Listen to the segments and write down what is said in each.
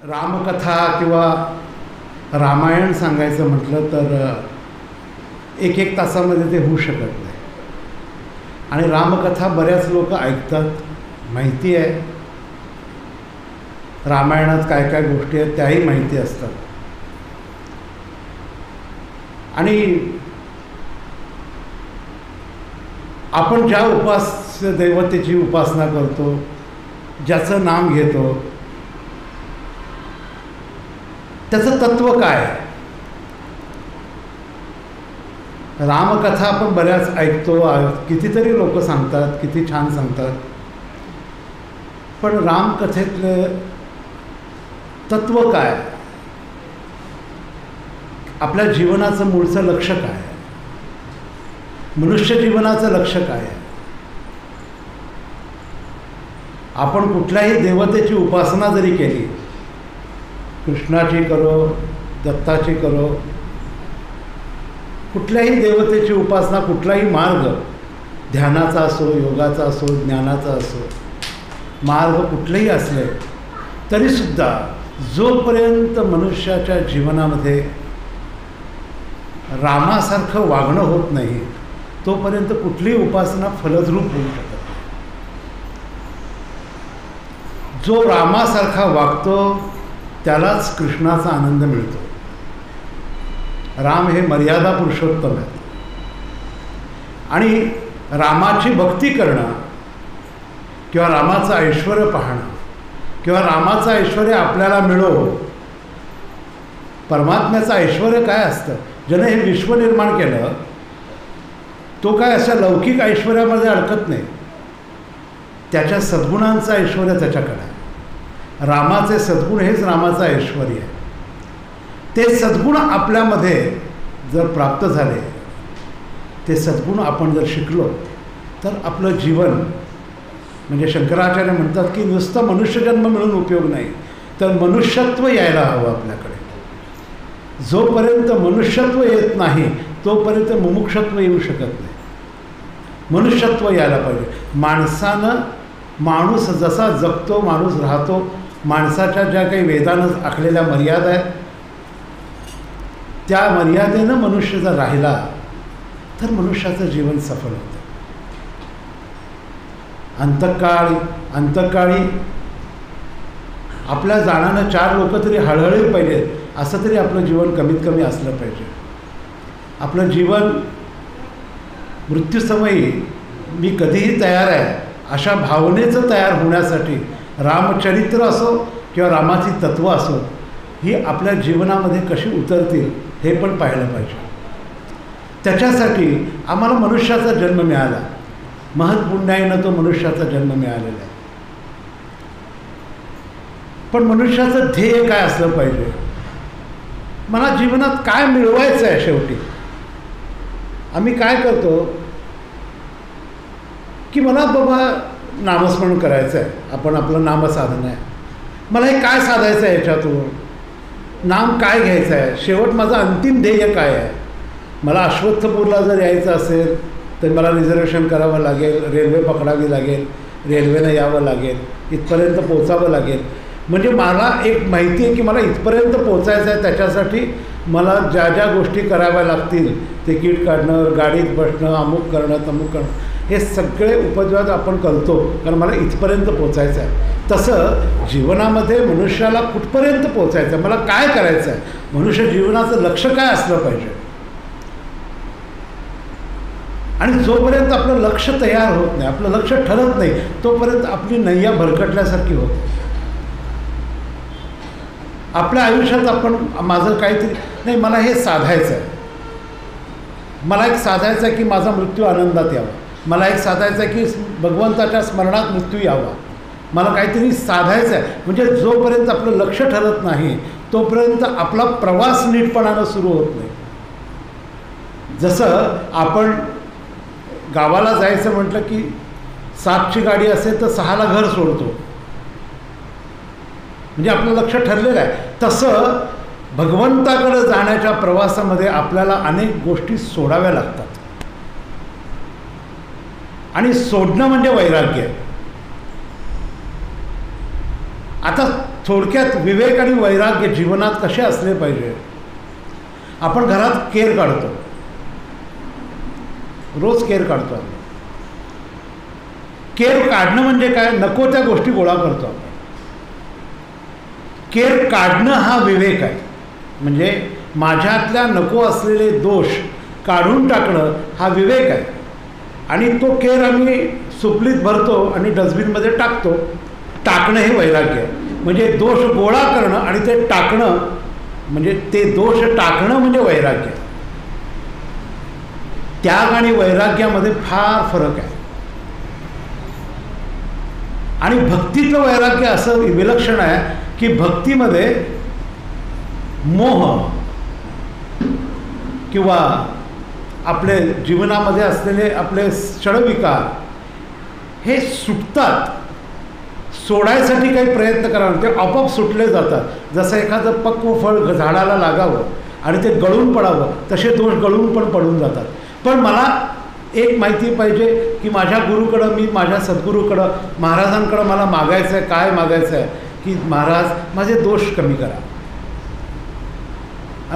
रामकथा किंवा रामायण सांगायचं म्हटलं तर एक तासामध्ये ते होऊ शकत नाही. आणि रामकथा बऱ्याच लोक ऐकतात, माहिती आहे. रामायणात काय काय गोष्टी आहेत त्याही माहिती असतात. आणि आपण ज्या उपास्य देवतेची उपासना करतो, ज्याचं नाम घेतो, त्याचं तत्व काय आहे. रामकथा आपण बऱ्याच ऐकतो, कितीतरी लोक सांगतात, किती छान सांगतात. पण रामकथेतलं तत्व काय, आपल्या जीवनाचं मूळचं लक्ष काय, मनुष्य जीवनाचं लक्ष काय आहे. आपण कुठल्याही देवतेची उपासना जरी केली, कृष्णाची करो, दत्ताची करो, कुठल्याही देवतेची उपासना, कुठलाही मार्ग, ध्यानाचा असो, योगाचा असो, ज्ञानाचा असो, मार्ग कुठलेही असले तरीसुद्धा जोपर्यंत मनुष्याच्या जीवनामध्ये रामासारखं वागणं होत नाही, तोपर्यंत कुठलीही उपासना फलद्रूप होऊ शकत नाही. जो रामासारखा वागतो त्यालाच कृष्णाचा आनंद मिळतो. राम हे मर्यादा पुरुषोत्तम आहे. आणि रामाची भक्ती करणं किंवा रामाचं ऐश्वर पाहणं किंवा रामाचं ऐश्वर आपल्याला मिळो. परमात्म्याचं ऐश्वर काय असतं, ज्याने हे विश्व निर्माण केलं तो काय अशा लौकिक ऐश्वर्यामध्ये अडकत नाही. त्याच्या सद्गुणांचं ऐश्वर त्याच्याकडे आहे. रामाचे सद्गुण हेच रामाचं ऐश्वर आहे. ते सद्गुण आपल्यामध्ये जर प्राप्त झाले, ते सद्गुण आपण जर शिकलो, तर आपलं जीवन, म्हणजे शंकराचार्य म्हणतात की नुसतं मनुष्यजन्म मिळून उपयोग नाही, तर मनुष्यत्व यायला हवं आपल्याकडे. जोपर्यंत मनुष्यत्व येत नाही तोपर्यंत मुमुक्षत्व येऊ शकत नाही. मनुष्यत्व यायला पाहिजे. माणसानं, माणूस जसा जगतो, माणूस राहतो, माणसाच्या ज्या काही वेदानं आखलेल्या मर्यादा आहेत, त्या मर्यादेनं मनुष्य जर राहिला तर मनुष्याचं जीवन सफल होतं. अंतकाळी आपल्या जाण्यानं 4 लोक तरी हळहळले पाहिजेत, असं तरी आपलं जीवन कमीत कमी असलं पाहिजे. आपलं जीवन मृत्यूसमयी मी कधीही तयार आहे अशा भावनेचं तयार होण्यासाठी रामचरित्र असो किंवा रामाची तत्त्व असो, ही आपल्या जीवनामध्ये कशी उतरतील हे पण पाहिलं पाहिजे. त्याच्यासाठी आम्हाला मनुष्याचा जन्म मिळाला. महत्पुण्याईनं तो मनुष्याचा जन्म मिळालेला आहे. पण मनुष्याचं ध्येय काय असलं पाहिजे, मला जीवनात काय मिळवायचं आहे. शेवटी आम्ही काय करतो की मला बाबा नामस्मरण करायचं आहे, आपण आपलं नामसाधन आहे, मला हे काय साधायचं आहे, याच्यातून नाम काय घ्यायचं आहे, शेवट माझं अंतिम ध्येय काय आहे. मला अश्वत्थपूरला जर यायचं असेल तर मला रिझर्वेशन करावं लागेल, रेल्वे पकडावी लागेल, रेल्वेनं यावं लागेल, इथपर्यंत पोचावं लागेल. म्हणजे मला एक माहिती आहे की मला इथपर्यंत पोचायचं आहे. त्याच्यासाठी मला ज्या ज्या गोष्टी कराव्या लागतील, तिकीट काढणं, गाडीत बसणं, अमुक करणं, तमुक करणं, हे सगळे उपद्व्याप आपण करतो, कारण मला इथपर्यंत पोचायचं आहे. तसं जीवनामध्ये मनुष्याला कुठपर्यंत पोचायचं आहे, मला काय करायचं आहे, मनुष्य जीवनाचं लक्ष काय असलं पाहिजे. आणि जोपर्यंत आपलं लक्ष तयार होत नाही, आपलं लक्ष ठरत नाही, तोपर्यंत आपली नैया भरकटल्यासारखी होते. आपल्या आयुष्यात आपण माझं काहीतरी नाही, मला हे साधायचं आहे, मला एक साधायचं आहे की माझा मृत्यू आनंदात यावा, मला एक साधायचं आहे की भगवंताच्या स्मरणात मृत्यू यावा, मला काहीतरी साधायचं आहे. म्हणजे जोपर्यंत आपलं लक्ष ठरत नाही तोपर्यंत आपला प्रवास नीटपणानं सुरू होत नाही. जसं आपण गावाला जायचं म्हटलं की 7ची गाडी असेल तर 6ला घर सोडतो, म्हणजे आपलं लक्ष ठरलेलं आहे. तसं भगवंताकडे जाण्याच्या प्रवासामध्ये आपल्याला अनेक गोष्टी सोडाव्या लागतात. आणि सोडणं म्हणजे वैराग्य. आता थोडक्यात विवेक आणि वैराग्य जीवनात कसे असले पाहिजे. आपण घरात केर काढतो, रोज केर काढतो आपण. केर काढणं म्हणजे काय? नको त्या गोष्टी गोळा करतो आपण. केर काढणं हा विवेक आहे. म्हणजे माझ्यातल्या नको असलेले दोष काढून टाकणं हा विवेक आहे. आणि तो केर आम्ही सुपलीत भरतो आणि डस्टबिनमध्ये टाकतो. टाकणं हे वैराग्य आहे. म्हणजे दोष गोळा करणं आणि ते टाकणं, म्हणजे ते दोष टाकणं म्हणजे वैराग्य. त्याग आणि वैराग्यामध्ये फार फरक आहे. आणि भक्तीचं वैराग्य असं विलक्षण आहे की भक्तीमध्ये मोह किंवा आपले जीवनामध्ये असलेले आपले षडविकार हे सुटतात. सोडायसाठी काही प्रयत्न करावे ते आपोआप सुटले जातात. जसं एखादं पक्व फळ झाडाला लागावं आणि ते गळून पडावं, तसे दोष गळून पण पडून जातात. पण मला एक माहिती पाहिजे की माझ्या गुरुकडं, मी माझ्या सद्गुरूकडं, महाराजांकडं मला मागायचं आहे. काय मागायचं आहे की महाराज माझे दोष कमी करा.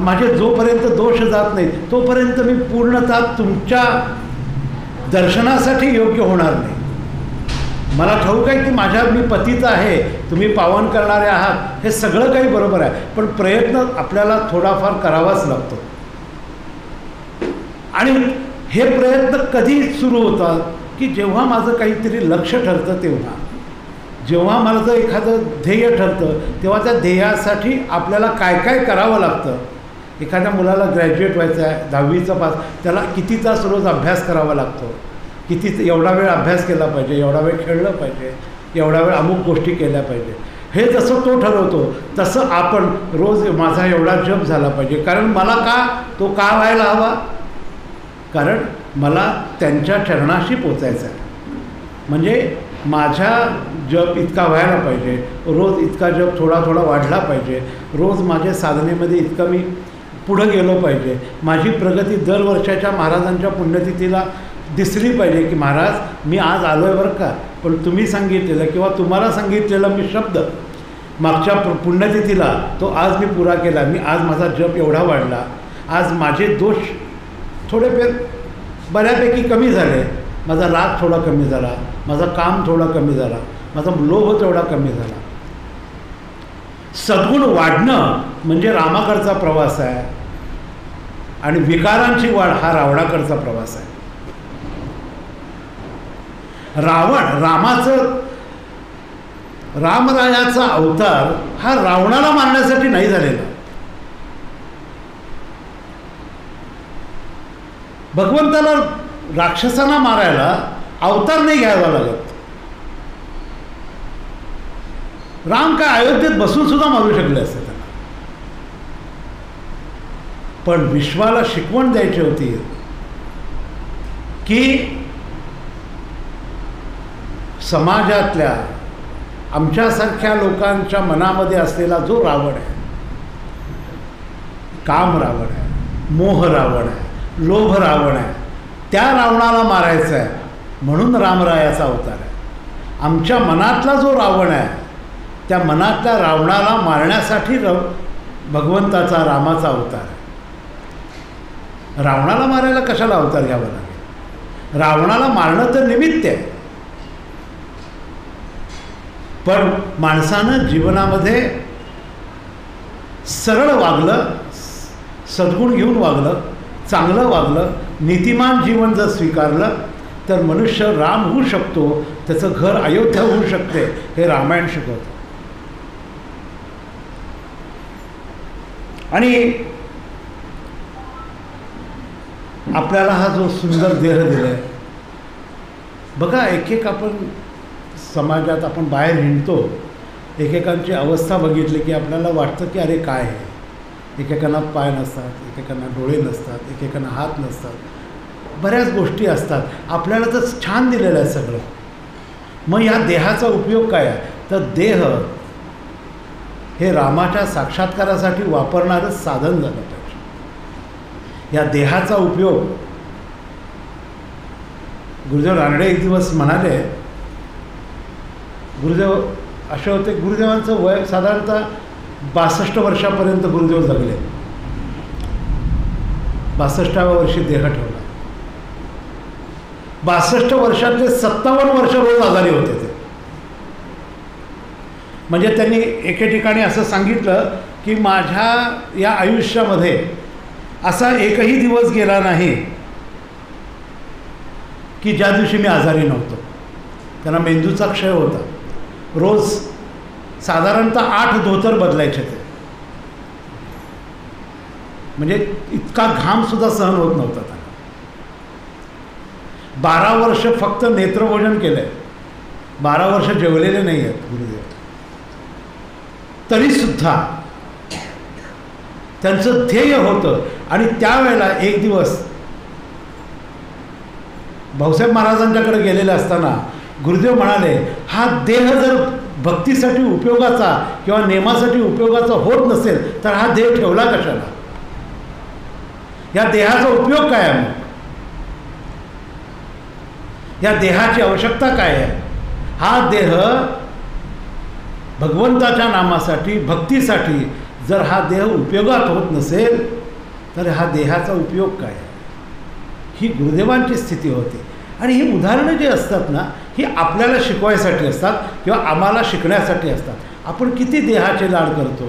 माझे जोपर्यंत दोष जात नाही तोपर्यंत मी पूर्णतः तुमच्या दर्शनासाठी योग्य होणार नाही. मला ठाऊक आहे की मी पतित आहे, तुम्ही पावन करणारे आहात, हे सगळं काही बरोबर आहे. पण प्रयत्न आपल्याला थोडाफार करावाच लागतो. आणि हे प्रयत्न कधी सुरू होतात की जेव्हा माझं काहीतरी लक्ष ठरतं, तेव्हा जेव्हा माझं एखादं ध्येय ठरतं, तेव्हा त्या ध्येयासाठी आपल्याला काय काय करावं लागतं. एखाद्या मुलाला ग्रॅज्युएट व्हायचं आहे, 10वीचा पास, त्याला किती तास रोज अभ्यास करावा लागतो, एवढा वेळ अभ्यास केला पाहिजे, एवढा वेळ खेळलं पाहिजे, एवढा वेळ अमुक गोष्टी केल्या पाहिजे. हे जसं तो ठरवतो तसं आपण रोज माझा एवढा जप झाला पाहिजे. कारण मला तो का व्हायला हवा? कारण मला त्यांच्या चरणाशी पोचायचं आहे. म्हणजे माझा जप इतका व्हायला पाहिजे, रोज इतका जप थोडा थोडा वाढला पाहिजे, रोज माझ्या साधनेमध्ये इतका मी पुढं गेलो पाहिजे, माझी प्रगती दरवर्षाच्या महाराजांच्या पुण्यतिथीला दिसली पाहिजे की महाराज मी आज आलो आहे बरं का, पण तुम्ही सांगितलेलं किंवा तुम्हाला सांगितलेला मी शब्द मागच्या पुण्यतिथीला तो आज मी पुरा केला. मी आज माझा जप एवढा वाढला, आज माझे दोष थोडे बऱ्यापैकी कमी झाले, माझा राग थोडा कमी झाला, माझा काम थोडा कमी झाला, माझा लोभ तेवढा कमी झाला. सद्गुण वाढणं म्हणजे रामाकडचा प्रवास आहे आणि विकारांची वाढ हा रावणाकडचा प्रवास आहे. रामरायाचा अवतार हा रावणाला मारण्यासाठी नाही झालेला. भगवंताला राक्षसांना मारायला अवतार नाही घ्यावा लागत. राम काय अयोध्येत बसून सुद्धा मारू शकले असते त्यांना. पण विश्वाला शिकवण द्यायची होती की समाजातल्या आमच्यासारख्या लोकांच्या मनामध्ये असलेला जो रावण आहे, काम रावण आहे, मोह रावण आहे, लोभ रावण आहे, त्या रावणाला मारायचं आहे. म्हणून रामरायाचा अवतार आहे. आमच्या मनातला जो रावण आहे त्या मनातल्या रावणाला मारण्यासाठी भगवंताचा रामाचा अवतार आहे. रावणाला मारायला कशाला अवतार घ्यावा लागेल? रावणाला मारणं तर निमित्त आहे. पण माणसानं जीवनामध्ये सरळ वागलं, सद्गुण घेऊन वागलं, चांगलं वागलं, नीतिमान जीवन जर स्वीकारलं तर मनुष्य राम होऊ शकतो, त्याचं घर अयोध्या होऊ शकते. हे रामायण शिकवतं. आणि आपल्याला हा जो सुंदर देह दिला आहे बघा, एक आपण समाजात आपण बाहेर हिंडतो, एकेकांची अवस्था बघितली की आपल्याला वाटतं की अरे काय आहे. एकेकांना पाय नसतात, एकेकांना डोळे नसतात, एकेकांना हात नसतात, बऱ्याच गोष्टी असतात. आपल्याला तर छान दिलेलं आहे सगळं. मग या देहाचा उपयोग काय आहे? तर देह हे रामाच्या साक्षात्कारासाठी वापरणारं साधन झालं पाहिजे. या देहाचा उपयोग गुरुदेव रानडे एक दिवस म्हणाले, गुरुदेव असे होते. गुरुदेवांचं वय साधारणतः 62 वर्षापर्यंत गुरुदेव जगले. 62व्या वर्षी देह ठेवला. 62 वर्षातले 57 वर्ष रोज आजारी होते ते. म्हणजे त्यांनी एके ठिकाणी असं सांगितलं की माझ्या या आयुष्यामध्ये असा एकही दिवस गेला नाही की ज्या दिवशी मी आजारी नव्हतो. त्यांना मेंदूचा क्षय होता. रोज साधारणतः 8 धोतर बदलायचे ते. म्हणजे इतका घामसुद्धा सहन होत नव्हता त्यांना. 12 वर्ष फक्त नेत्रभोजन केलं आहे. 12 वर्ष जेवलेले नाही आहेत गुरुदेव. तरीसुद्धा त्यांचं ध्येय होतं. आणि त्यावेळेला एक दिवस भाऊसाहेब महाराजांच्याकडे गेलेले असताना गुरुदेव म्हणाले, हा देह जर भक्तीसाठी उपयोगाचा किंवा नेमासाठी उपयोगाचा होत नसेल तर हा देह ठेवला कशाला? या देहाचा उपयोग काय आहे? मग या देहाची आवश्यकता काय आहे? हा देह भगवंताच्या नामासाठी भक्तीसाठी जर हा देह उपयोगात होत नसेल तर हा देहाचा उपयोग काय आहे? ही गुरुदेवांची स्थिती होती. आणि ही उदाहरणं जी असतात ना, ही आपल्याला शिकवायसाठी असतात किंवा आम्हाला शिकण्यासाठी असतात. आपण किती देहाचे लाड करतो,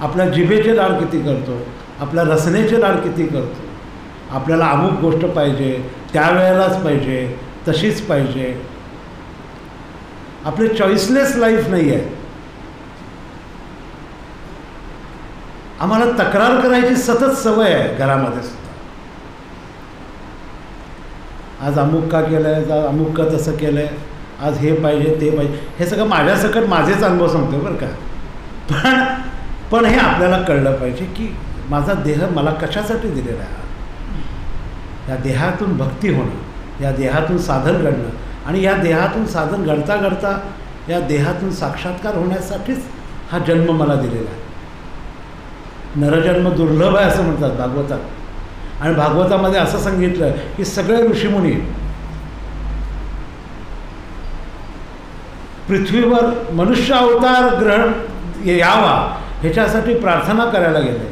आपल्या जिभेचे लाड किती करतो, आपल्या रसनेचे लाड किती करतो. आपल्याला अमुक गोष्ट पाहिजे, त्यावेळेलाच पाहिजे, तशीच पाहिजे. आपले चॉईसलेस लाईफ नाही आहे. आम्हाला तक्रार करायची सतत सवय आहे घरामध्ये सुद्धा. आज अमुक का केलं आहे, आज अमुक का तसं केलं आहे, आज हे पाहिजे ते पाहिजे. हे सगळं माझ्यासकट माझेच अनुभव सांगतो बरं का. पण हे आपल्याला कळलं पाहिजे की माझा देह मला कशासाठी दिलेला आहे. या देहातून भक्ती होणं, या देहातून साधन घडणं आणि या देहातून साधन घडता घडता या देहातून साक्षात्कार होण्यासाठीच हा जन्म मला दिलेला आहे. नरजन्म दुर्लभ आहे असं म्हणतात भागवतात. आणि भागवतामध्ये असं सांगितलं की सगळे ऋषीमुनी पृथ्वीवर मनुष्य अवतार ग्रहण यावा ह्याच्यासाठी प्रार्थना करायला गेले.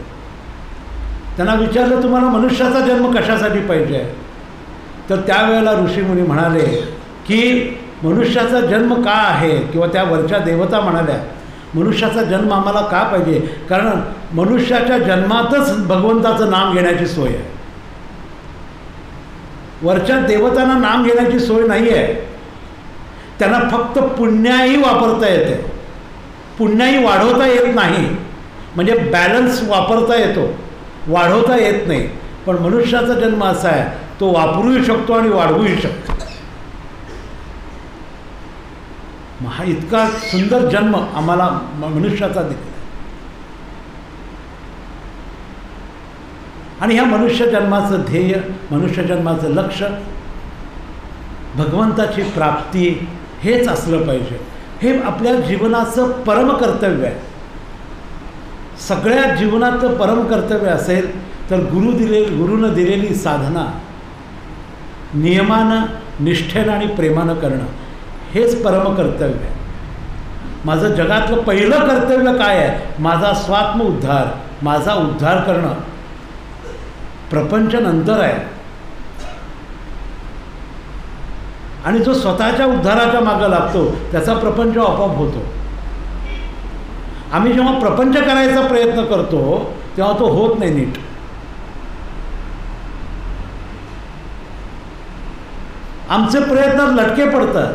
त्यांना विचारलं तुम्हाला मनुष्याचा जन्म कशासाठी पाहिजे? तर त्यावेळेला ऋषीमुनी म्हणाले की मनुष्याचा जन्म का आहे, किंवा त्या वरच्या देवता म्हणाल्या मनुष्याचा जन्म आम्हाला का पाहिजे? कारण मनुष्याच्या जन्मातच भगवंताचं नाम घेण्याची सोय आहे. वरच्या देवतांना नाम घेण्याची सोय नाही आहे. त्यांना फक्त पुण्याही वापरता येते, पुण्याही वाढवता येत नाही. म्हणजे बॅलन्स वापरता येतो, वाढवता येत नाही. पण मनुष्याचा जन्म असा आहे तो वापरूही शकतो आणि वाढवूही शकतो. हा इतका सुंदर जन्म आम्हाला मनुष्याचा दिला. आणि ह्या मनुष्य जन्माचं ध्येय, मनुष्य जन्माचं लक्ष भगवंताची प्राप्ती हेच असलं पाहिजे. हे आपल्या जीवनाचं परमकर्तव्य आहे. सगळ्या जीवनाचं परमकर्तव्य असेल तर गुरुनं दिलेली साधना नियमानं, निष्ठेनं आणि प्रेमानं करणं हेच परमकर्तव्य आहे. माझं जगातलं पहिलं कर्तव्य काय आहे? माझा स्वात्म उद्धार, माझा उद्धार करणं. प्रपंच नंतर आहे. आणि जो स्वतःच्या उद्धाराच्या मागं लागतो त्याचा प्रपंच आपोआप होतो. आम्ही जेव्हा प्रपंच करायचा प्रयत्न करतो तेव्हा तो होत नाही नीट. आमचे प्रयत्न लटके पडतात.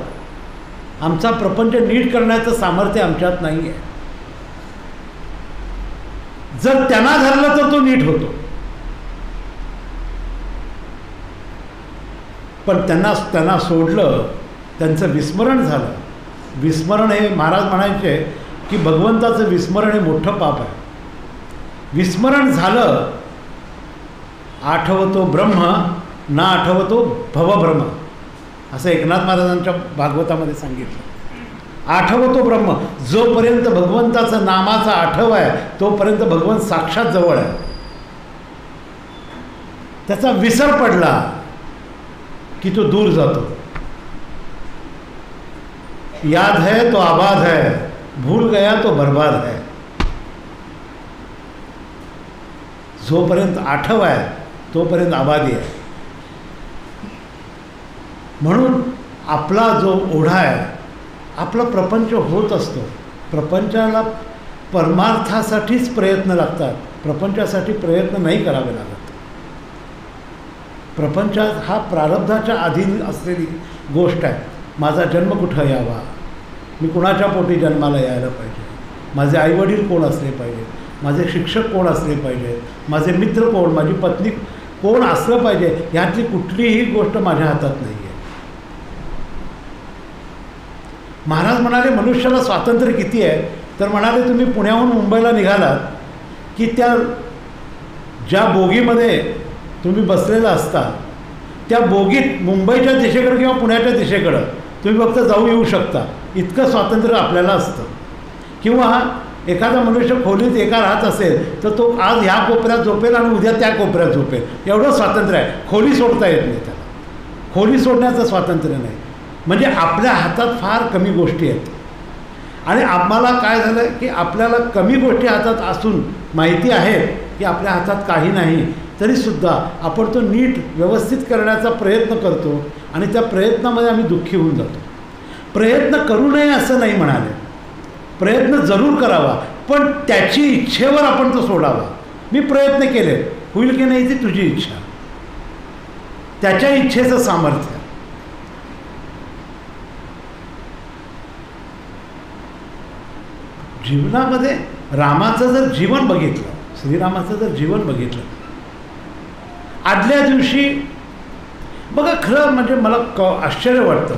आमचा प्रपंच नीट करण्याचं सामर्थ्य आमच्यात नाही आहे. जर त्यांना धरलं तर तो नीट होतो. पण त्यांना सोडलं, त्यांचं विस्मरण झालं. विस्मरण हे महाराज म्हणायचे की भगवंताचं विस्मरण हे मोठं पाप आहे. विस्मरण झालं, आठवतो ब्रह्म ना आठवतो भवभ्रम, असं एकनाथ महाराजांच्या भागवतामध्ये सांगितलं. आठवतो ब्रह्म, जोपर्यंत भगवंताचं नामाचा आठव आहे तोपर्यंत भगवंत साक्षात जवळ आहे. त्याचा विसर पडला की तो दूर जातो. याद है तो आबाद है, भूल गया तो बर्बाद है. जोपर्यंत आठव आहे तोपर्यंत आबादी आहे. म्हणून आपला जो ओढा आहे, आपला प्रपंच होत असतो. प्रपंचाला परमार्थासाठीच प्रयत्न लागतात, प्रपंचासाठी प्रयत्न नाही करावे लागत. प्रपंचात हा प्रारब्धाच्या अधीन असलेली गोष्ट आहे. माझा जन्म कुठं यावा, मी कुणाच्या पोटी जन्माला यायला पाहिजे, माझे आईवडील कोण असले पाहिजे, माझे शिक्षक कोण असले पाहिजे, माझे मित्र कोण, माझी पत्नी कोण असलं पाहिजे, ह्यातली कुठलीही गोष्ट माझ्या हातात नाही आहे. महाराज म्हणाले मनुष्याला स्वातंत्र्य किती आहे, तर म्हणाले तुम्ही पुण्याहून मुंबईला निघालात की त्या ज्या बोगीमध्ये तुम्ही बसलेला असता त्या बोगीत मुंबईच्या दिशेकडं किंवा पुण्याच्या दिशेकडं तुम्ही फक्त जाऊ येऊ शकता, इतकं स्वातंत्र्य आपल्याला असतं. किंवा एखादा मनुष्य खोलीत एका राहत असेल तर तो आज ह्या कोपऱ्यात झोपेल आणि उद्या त्या कोपऱ्यात झोपेल, एवढं स्वातंत्र्य आहे. खोली सोडता येत नाही त्याला, खोली सोडण्याचं स्वातंत्र्य नाही. म्हणजे आपल्या हातात फार कमी गोष्टी आहेत. आणि आम्हाला काय झालं की आपल्याला कमी गोष्टी हातात असून माहिती आहे की आपल्या हातात काही नाही, तरीसुद्धा आपण तो नीट व्यवस्थित करण्याचा प्रयत्न करतो आणि त्या प्रयत्नामध्ये आम्ही दुःखी होऊन जातो. प्रयत्न करू नये असं नाही म्हणाले, प्रयत्न जरूर करावा, पण त्याची इच्छेवर आपण तो सोडावा. मी प्रयत्न केले, होईल की नाही ती तुझी इच्छा, त्याच्या इच्छेचं सामर्थ्य. जीवनामध्ये रामाचं जर जीवन बघितलं, श्रीरामाचं जर जीवन बघितलं, आदल्या दिवशी बघा, खरं म्हणजे मला आश्चर्य वाटतं.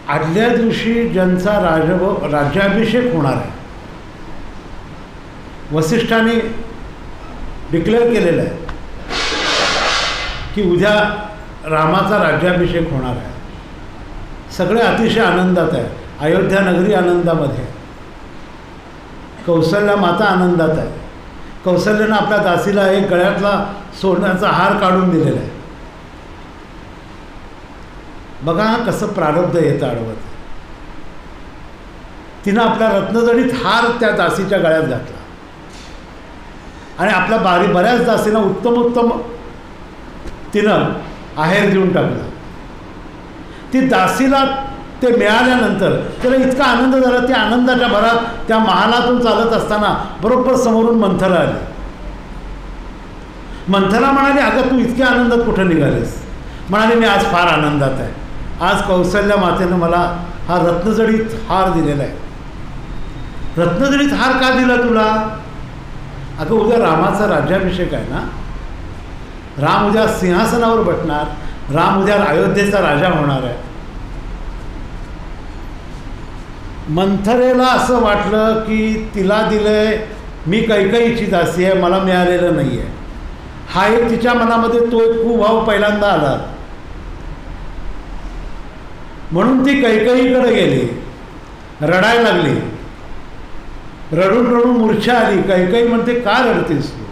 आदल्या दिवशी ज्यांचा राज्याभिषेक होणार आहे, वसिष्ठांनी डिक्लेअर केलेलं आहे की उद्या रामाचा राज्याभिषेक होणार आहे. सगळे अतिशय आनंदात आहे. अयोध्या नगरी आनंदामध्ये, कौसल्या माता आनंदात आहे. कौसल्यानं आपल्या दासीला एक गळ्यातला सोन्याचा हार काढून दिलेला आहे. बघा कसं प्रारब्ध येतं आडवत. तिनं आपल्या रत्नजडीत हार त्या दासीच्या गळ्यात घातला आणि आपल्या बऱ्याच दासींना उत्तम उत्तम तिनं आहेर देऊन टाकला. ती दासीला ते मिळाल्यानंतर त्याला इतका आनंद झाला. त्या आनंदाच्या भरात त्या महालातून चालत असताना बरोबर समोरून मंथरा आली. मंथरा म्हणाली, अगं तू इतक्या आनंदात कुठं निघालीस? म्हणाले, मी आज फार आनंदात आहे. आज कौसल्या मातेनं मला हा रत्नजडीत हार दिलेला आहे. रत्नजडीत हार का दिला तुला? अगं उद्या रामाचा राज्याभिषेक आहे ना, राम उद्या सिंहासनावर बसणार, राम उद्या अयोध्येचा राजा होणार आहे. मंथरेला असं वाटलं की तिला दिलंय, मी कैकेयीची दासी आहे, मला मिळालेलं नाही आहे. हा एक तिच्या मनामध्ये तो एक कुभाव पहिल्यांदा आला. म्हणून ती कैकेयीकडे गेली, रडायला लागली. रडून रडून मूर्छा आली. कैकेयी म्हणते, का रडतेस तू?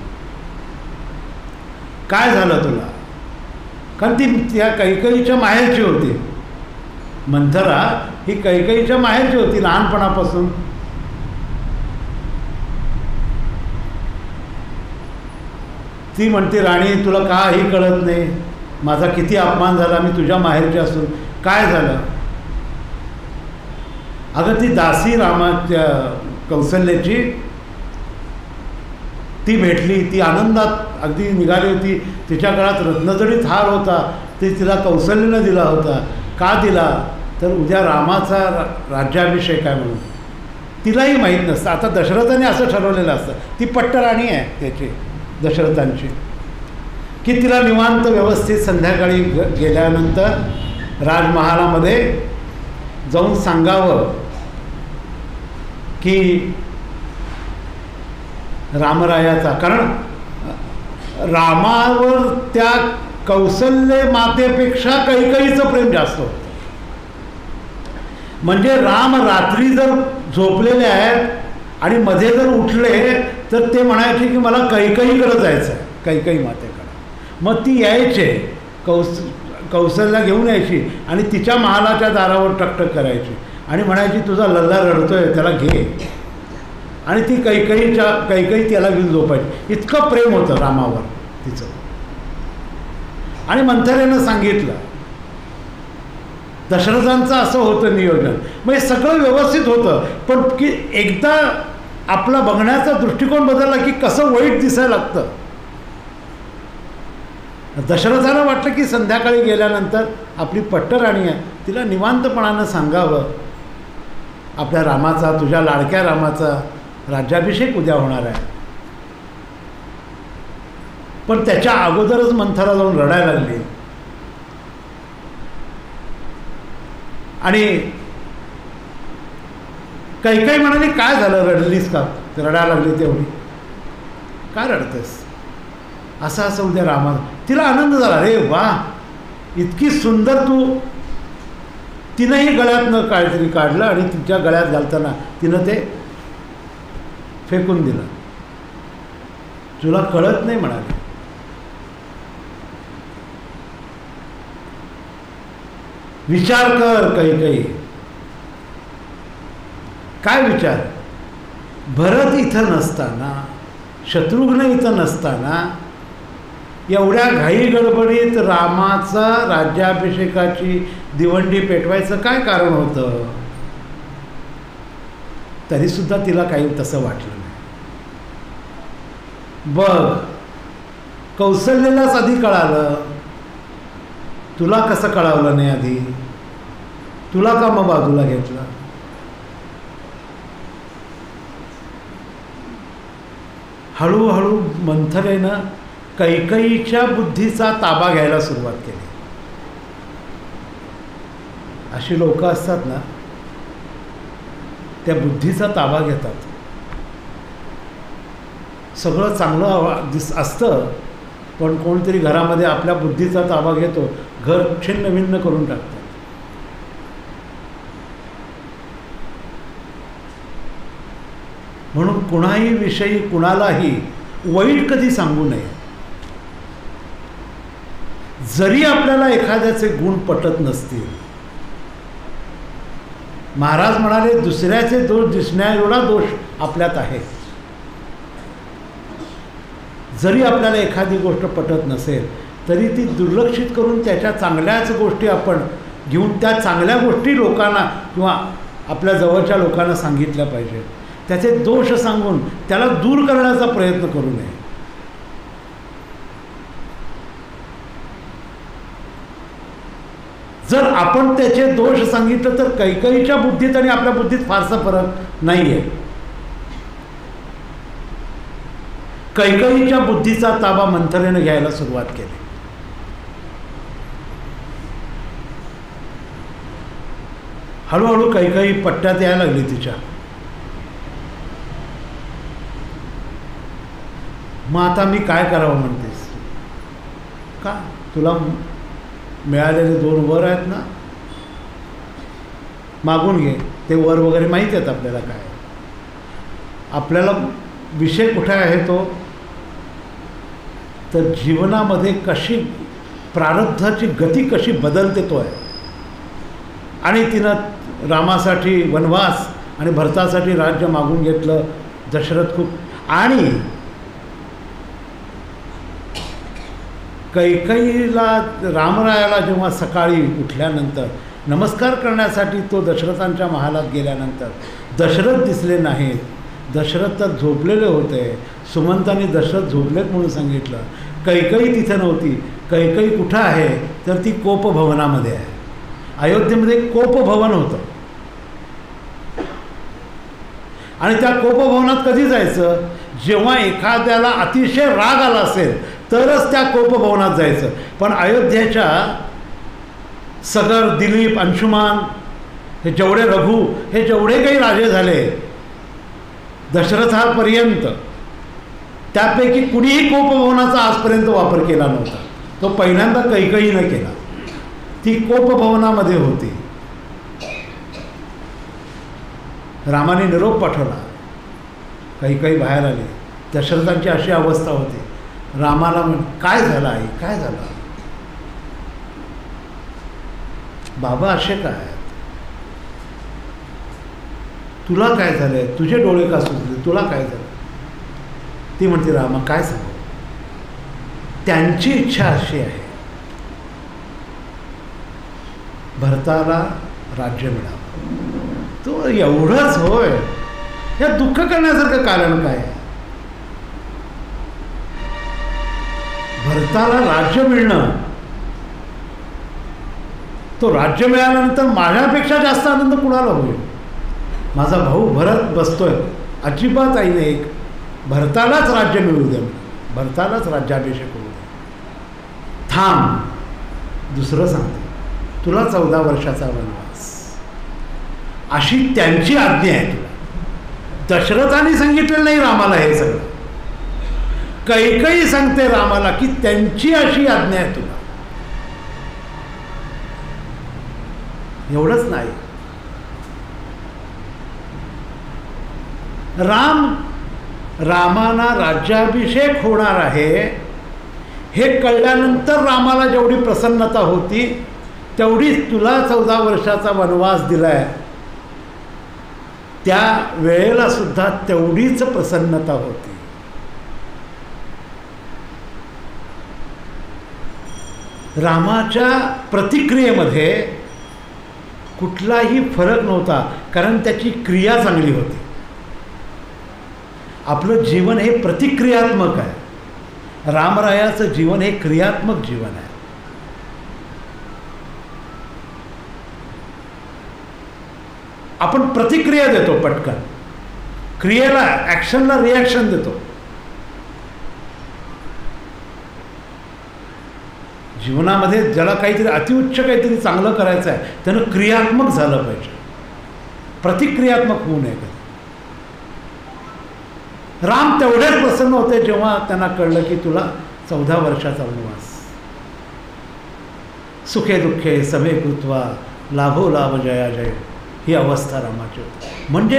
काय झालं तुला? कारण ती त्या कैकेयीच्या माहेरची होती. मंथरा ही कैकेयीच्या माहेरची होती लहानपणापासून. ती म्हणते, राणी तुला काही कळत नाही, माझा किती अपमान झाला, मी तुझ्या माहेरची असून. काय झालं? अगं ती दासी रामाच्या कौसल्याची ती भेटली, ती आनंदात अगदी निघाली होती. तिच्या गळ्यात रत्नजडीत हार होता, ते तिला कौसल्यानं दिला होता. का दिला? तर उद्या रामाचा राज्याभिषेक आहे म्हणून. तिलाही माहीत नसतं. आता दशरथाने असं ठरवलेलं असतं, ती पट्टराणी आहे त्याची दशरथांची, की तिला निवांत व्यवस्थित संध्याकाळी गेल्यानंतर राजमहालामध्ये जाऊन सांगावं की रामरायाचा, कारण रामावर त्या कौसल्य मातेपेक्षा कैकेयीचं प्रेम जास्त होतं. म्हणजे राम रात्री जर झोपलेले आहेत आणि मध्ये जर उठले तर ते म्हणायचे की मला कैकेयीकडे जायचं आहे, कैकेयी मातेकडे. मग ती यायचे कौशल्या घेऊन यायची आणि तिच्या महालाच्या दारावर टकटक करायची आणि म्हणायची तुझा लल्ला रडतोय त्याला घे. आणि ती कैकई त्याला घेऊन झोपायची. इतकं प्रेम होतं रामावर तिचं. आणि मंथरेनं सांगितलं. दशरथांचं असं होतं नियोजन. म्हणजे सगळं व्यवस्थित होतं, पण की एकदा आपला बघण्याचा दृष्टिकोन बदलला की कसं वाईट दिसायला लागतं. दशरथाला वाटलं की संध्याकाळी गेल्यानंतर आपली पट्टराणी आहे, तिला निवांतपणानं सांगावं आपल्या रामाचा, तुझ्या लाडक्या रामाचा राज्याभिषेक उद्या होणार आहे. पण त्याच्या अगोदरच मंथरा जाऊन रडायला लागली. आणि काही म्हणाली काय झालं, रडलीस का, रडायला लागली तेवढी, काय रडतेस, असं असं उद्या रामा. तिला आनंद झाला, रे वा इतकी सुंदर तू. तिनंही गळ्यातनं काहीतरी काढलं आणि तिच्या गळ्यात घालताना तिनं ते फेकून दिलं. तुला कळत नाही म्हणाले. विचार कर काही काय विचार. भरत इथं नसताना, शत्रुघ्न इथं नसताना एवढ्या घाई गडबडीत रामाचा राज्याभिषेकाची दिवंडी पेटवायचं काय कारण होतं. तरीसुद्धा तिला काही तसं वाटलं नाही. बघ कौशल्यालाच आधी कळालं, तुला कसं कळावलं नाही आधी, तुला का मग बाजूला घेतलं. हळूहळू मंथरेनं कैकईच्या बुद्धीचा ताबा घ्यायला सुरुवात केली. अशी लोक असतात ना, त्या बुद्धीचा ताबा घेतात. सगळं चांगलं असतं, पण कोणतरी घरामध्ये आपल्या बुद्धीचा ताबा घेतो, घर छिन्न भिन्न करून टाकतात. म्हणून कुणाही विषयी कुणालाही वाईट कधी सांगू नये. जरी आपल्याला एखाद्याचे गुण पटत नसतील, महाराज म्हणाले दुसऱ्याचे दोष दिसण्या एवढा दोष आपल्यात आहे. जरी आपल्याला एखादी गोष्ट पटत नसेल तरी ती दुर्लक्षित करून त्याच्या चांगल्याच गोष्टी आपण घेऊन त्या चांगल्या गोष्टी लोकांना किंवा आपल्या जवळच्या लोकांना सांगितल्या पाहिजेत. त्याचे दोष सांगून त्याला दूर करण्याचा प्रयत्न करू नये. जर आपण त्याचे दोष सांगितलं तर कैकईच्या बुद्धीत आणि आपल्या बुद्धीत फारसा फरक नाही आहे. कैकईच्या बुद्धीचा ताबा मंथरेनं घ्यायला सुरुवात केली. हळूहळू कैकई पट्ट्यात यायला लागली तिच्या. मग आता मी काय करावं म्हणतेस का, तुला मिळालेले 2 वर आहेत ना, मागून घे. ते वर वगैरे माहीत आहेत आपल्याला काय. आपल्याला विषय कुठे आहे तो, तर जीवनामध्ये कशी प्रारब्धाची गती कशी बदलते तो आहे. आणि तिनं रामासाठी वनवास आणि भरतासाठी राज्य मागून घेतलं दशरथ खूप. आणि कैकईला रामरायाला जेव्हा सकाळी उठल्यानंतर नमस्कार करण्यासाठी तो दशरथांच्या महालात गेल्यानंतर दशरथ दिसले नाहीत. दशरथ तर झोपलेले होते. सुमंतांनी दशरथ झोपलेत म्हणून सांगितलं. कैकई तिथे नव्हती. कैकई कुठं आहे तर ती कोपभवनामध्ये आहे. अयोध्येमध्ये कोपभवन होतं. आणि त्या कोपभवनात कधी जायचं, जेव्हा एखाद्याला अतिशय राग आला असेल तरच त्या कोपभवनात जायचं. पण अयोध्येच्या सगर, दिलीप, अंशुमान हे जेवढे रघु हे जेवढे काही राजे झाले दशरथापर्यंत, त्यापैकी कुणीही कोपभवनाचा आजपर्यंत वापर केला नव्हता. तो पहिल्यांदा कैकईनं केला. ती कोपभवनामध्ये होती. रामाने निरोप पाठवला. कैकई बाहेर आली. दशरथांची अशी अवस्था होती. रामाला काय झालं आई, काय झालं. बाबा असे काय, तुला काय झालंय, तुझे डोळे का सुचले, तुला काय झालं? ती म्हणते रामा काय सांगू, त्यांची इच्छा अशी आहे भरताला राज्य मिळावं. तो एवढंच होय, या दुःख करण्यासारखं कारण काय? भरताला राज्य मिळणं, तो राज्य मिळाल्यानंतर माझ्यापेक्षा जास्त आनंद कुणाला होईल? माझा भाऊ भरत बसतोय, अजिबात आई नाही, भरतालाच राज्य मिळू दे, भरतालाच राज्याभिषेक होऊ दे. थांब, दुसरं सांगते, तुला 14 वर्षाचा वनवास, अशी त्यांची आज्ञा आहे तुला. दशरथाने सांगितलेलं नाही रामाला हे सगळं, कैकेयी सांगते रामाला की त्यांची अशी आज्ञा आहे तुला. एवढंच नाही, रामाना राज्याभिषेक होणार आहे हे कळल्यानंतर रामाला जेवढी प्रसन्नता होती तेवढीच तुला 14 वर्षाचा वनवास दिलाय त्या वेळेला सुद्धा तेवढीच प्रसन्नता होती. रामाच्या प्रतिक्रियेमध्ये कुठलाही फरक नव्हता, कारण त्याची क्रिया चांगली होती. आपलं जीवन हे प्रतिक्रियात्मक आहे, रामरायाचं जीवन हे क्रियात्मक जीवन आहे. आपण प्रतिक्रिया देतो पटकन, क्रियेला, ॲक्शनला रिॲक्शन देतो. जीवनामध्ये ज्याला काहीतरी अतिउच्च काहीतरी चांगलं करायचं आहे त्यानं क्रियात्मक झालं पाहिजे, प्रतिक्रियात्मक होऊ नये. राम तेवढेच प्रसन्न होते जेव्हा त्यांना कळलं की तुला 14 वर्षाचा वनवास, सुखे दुःखे समे कृत्वा लाभो लाभ जया जय, ही अवस्था रामाची होती. म्हणजे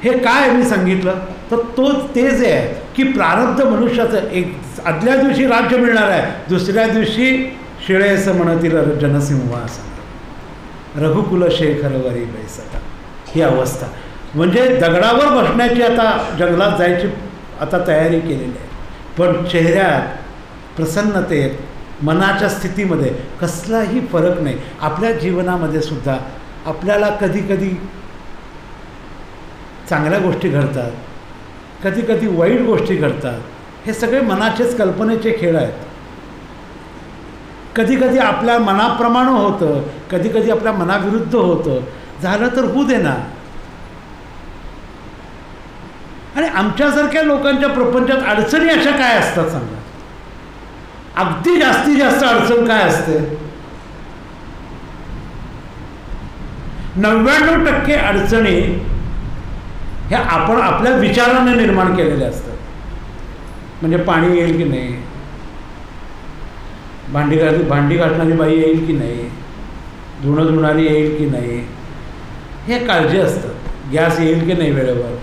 हे काय मी सांगितलं तर तोच तेच आहे की प्रारब्ध मनुष्याचं एक आदल्या दिवशी राज्य मिळणार आहे, दुसऱ्या दिवशी शिळेस म्हणतील जनसिंहासन, रघुकुल शेखर वरी बैसता, ही अवस्था. म्हणजे दगडावर बसण्याची आता जंगलात जायची आता तयारी केलेली आहे, पण चेहऱ्यात, प्रसन्नतेत, मनाच्या स्थितीमध्ये कसलाही फरक नाही. आपल्या जीवनामध्ये सुद्धा आपल्याला कधी कधी चांगल्या गोष्टी घडतात, कधी कधी वाईट गोष्टी घडतात. हे सगळे मनाचेच, कल्पनेचे खेळ आहेत. कधी कधी आपल्या मनाप्रमाणे होतं, कधी कधी आपल्या मनाविरुद्ध होतं. झालं तर होऊ दे ना. आणि आमच्यासारख्या लोकांच्या प्रपंचात अडचणी अशा काय असतात सांगा? अगदी जास्तीत जास्त अडचण काय असते? 99% अडचणी ह्या आपण आपल्या विचाराने निर्माण केलेल्या असतात. म्हणजे पाणी येईल की नाही, भांडी घासणारी बाई येईल की नाही, धुणं धुणारी येईल की नाही, हे काळजी असतात. गॅस येईल की नाही वेळेवर,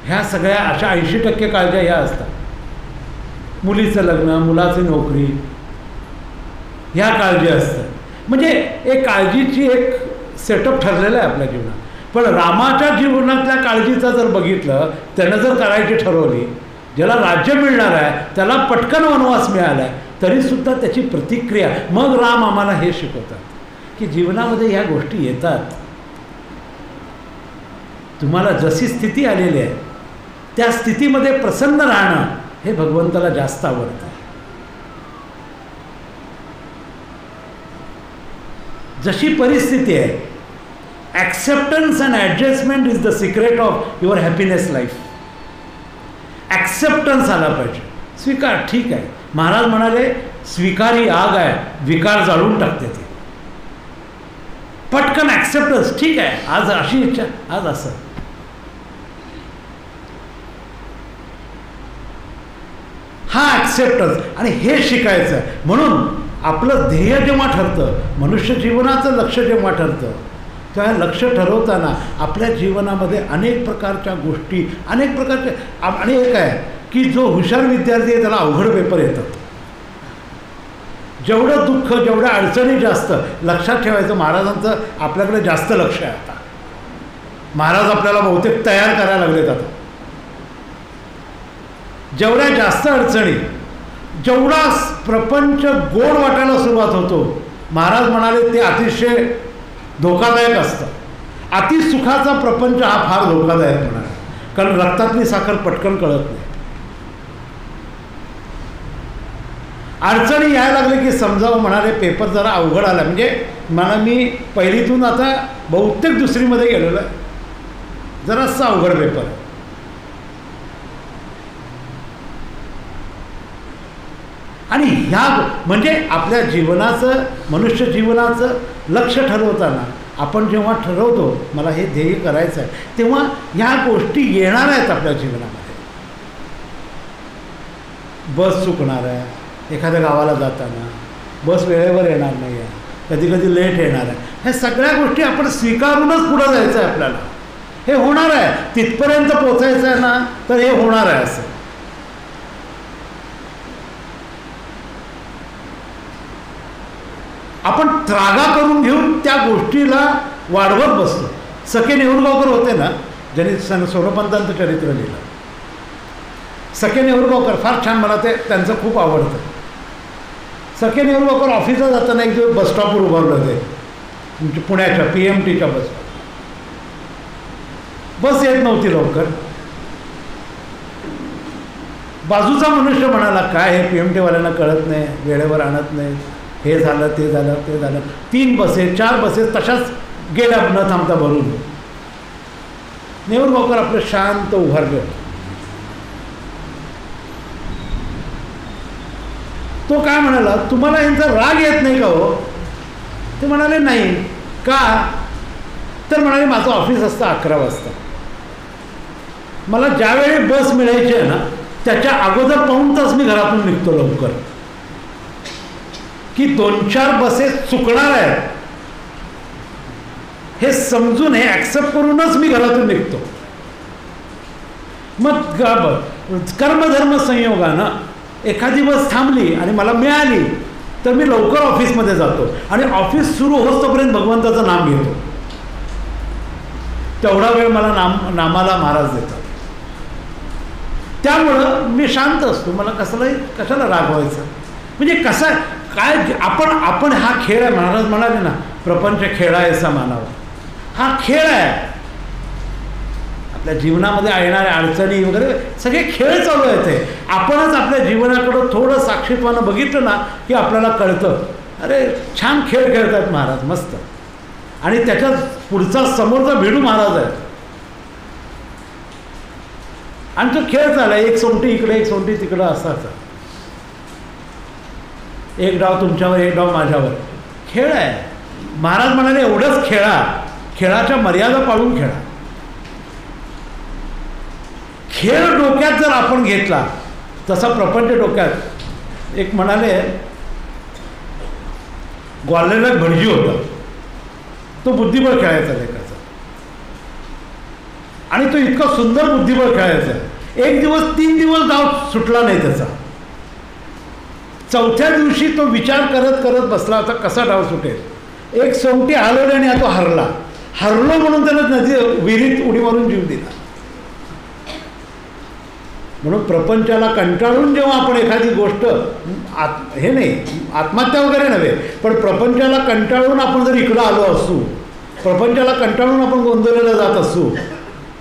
ह्या सगळ्या अशा 80% काळज्या ह्या असतात. मुलीचं लग्न, मुलाची नोकरी, ह्या काळजी असतात. म्हणजे एक काळजीची एक सेटअप ठरलेलं आहे आपल्या जीवनात. पण रामाच्या जीवनातल्या काळजीचा जर बघितलं, त्यानं जर करायची ठरवली, ज्याला राज्य मिळणार आहे त्याला पटकन वनवास मिळाला आहे, तरीसुद्धा त्याची प्रतिक्रिया. मग राम आम्हाला हे शिकवतात की जीवनामध्ये ह्या गोष्टी येतात. तुम्हाला जशी स्थिती आलेली आहे त्या स्थितीमध्ये प्रसन्न राहणं हे भगवंताला जास्त आवडतं. जशी परिस्थिती आहे, acceptance and adjustment is the secret of your happiness life. Acceptance आला पाहिजे, स्वीकार. ठीक आहे, महाराज म्हणाले स्वीकारी आग आहे, विकार जाळून टाकते ती. पटकन ॲक्सेप्टन्स. ठीक आहे, आज अशी इच्छा, आज असं. हा ॲक्सेप्टन्स, आणि हे शिकायचं आहे. म्हणून आपलं ध्येय जेव्हा ठरतं, मनुष्य जीवनाचं लक्ष जेव्हा ठरतं, तेव्हा लक्ष ठरवताना आपल्या जीवनामध्ये अनेक प्रकारच्या गोष्टी, अनेक प्रकारचे. आणि एक आहे की जो हुशार विद्यार्थी आहे त्याला अवघड पेपर येतात. जेवढं दुःख, जेवढ्या अडचणी जास्त, लक्षात ठेवायचं महाराजांचं आपल्याकडे जास्त लक्ष आहे आता. महाराज आपल्याला बहुतेक तयार करायला लागलेत आता. जेवढ्या जास्त अडचणी, जेवढा प्रपंच गोड वाटायला सुरुवात होतो, महाराज म्हणाले ते अतिशय धोकादायक असतं. अतिसुखाचा प्रपंच हा फार धोकादायक म्हणाला, कारण रक्तातली साखर पटकन कळत नाही. अडचणी यायला लागले की समजावं म्हणाले पेपर जरा अवघड आला. म्हणजे मला मी पहिलीतून आता बहुतेक दुसरीमध्ये गेलेलो आहे, जरासा अवघड पेपर. आणि ह्या म्हणजे आपल्या जीवनाचं, मनुष्य जीवनाचं लक्ष ठरवताना आपण जेव्हा ठरवतो मला हे ध्येय करायचं आहे, तेव्हा ह्या गोष्टी येणार आहेत आपल्या जीवनामध्ये. बस चुकणार आहे, एखाद्या गावाला जाताना बस वेळेवर येणार नाही आहे, कधी कधी लेट येणार आहे. ह्या सगळ्या गोष्टी आपण स्वीकारूनच पुढं जायचं आहे आपल्याला. हे होणार आहे, तिथपर्यंत पोचायचं आहे ना, तर हे होणार आहे. असं आपण त्रागा करून घेऊन त्या गोष्टीला वाढवत बसतो. सखे नेहुरगावकर होते ना, ज्यांनी सोनोपंतांचं चरित्र लिहिलं. सखे नेहुरगावकर फार छान, मला ते त्यांचं खूप आवडतं. सखे नेहुरगावकर ऑफिसला जाताना एक दिवस बसस्टॉपवर उभारले होते, पुण्याच्या PMTच्या बसवर. बस येत नव्हती लवकर. बाजूचा मनुष्य म्हणाला, काय हे PMTवाल्यांना कळत नाही, वेळेवर आणत नाही, हे झालं ते झालं ते झालं. 3 बसेस 4 बसेस तशाच गेल्या न थांबता भरून. नेहुरगावकर आपलं शांत उभारले. तो काय म्हणाला, तुम्हाला यांचा राग येत नाही का हो? ते म्हणाले नाही. का? तर म्हणाले माझं ऑफिस असतं 11 वाजता. मला ज्यावेळी बस मिळायची आहे ना, त्याच्या अगोदर पाऊण तास मी घरातून निघतो लवकर, की 2-4 बसेस चुकणार आहेत हे समजून, हे ॲक्सेप्ट करूनच मी घरातून निघतो. मग कर्मधर्म संयोगानं एखादी बस थांबली आणि मला मिळाली तर मी लवकर ऑफिसमध्ये जातो आणि ऑफिस सुरू होतोपर्यंत भगवंताचं नाम घेतो. तेवढा वेळ मला नामाला महाराज देतात. त्यामुळं मी शांत असतो. मला कशाला रागवायचं. म्हणजे कसं काय, आपण हा खेळ आहे. महाराज म्हणाले ना, प्रपंच खेळायचा मानावा. हा खेळ आहे. आपल्या जीवनामध्ये येणाऱ्या अडचणी वगैरे सगळे खेळ चालू आहेत. ते आपणच आपल्या जीवनाकडं थोडं साक्षीत्वानं बघितलं ना की आपल्याला कळतं, अरे छान खेळ खेळतात महाराज, मस्त. आणि त्याच्या पुढचा समोरचा भिडू महाराज आहे. आणि तो खेळ चालला, एक सोंगटी इकडे एक सोंगटी तिकडं असाचा. एक डाव तुमच्यावर एक डाव माझ्यावर. खेळ आहे. महाराज म्हणाले एवढंच खेळा, खेळाच्या मर्यादा पाळून खेळा. खेळ डोक्यात जर आपण घेतला तसा प्रपंच डोक्यात. एक म्हणाले ग्वाल्हेरला एक भटजी होता, तो बुद्धिबळ खेळायचा लेखाचा. आणि तो इतका सुंदर बुद्धिबळ खेळायचा. एक दिवस 3 दिवस डाव सुटला नाही त्याचा. 4थ्या दिवशी तो विचार करत करत बसला होता कसा डाव सुटेल. एक सोंगटी हलवली आणि तो हरलो म्हणून त्याला नदी विहिरीत उडी मारून जीव दिला. म्हणून प्रपंचाला कंटाळून जेव्हा आपण एखादी गोष्ट, हे नाही आत्महत्या वगैरे नव्हे, पण प्रपंचाला कंटाळून आपण जर इकडं आलो असू, प्रपंचाला कंटाळून आपण गोंधळलेला जात असू,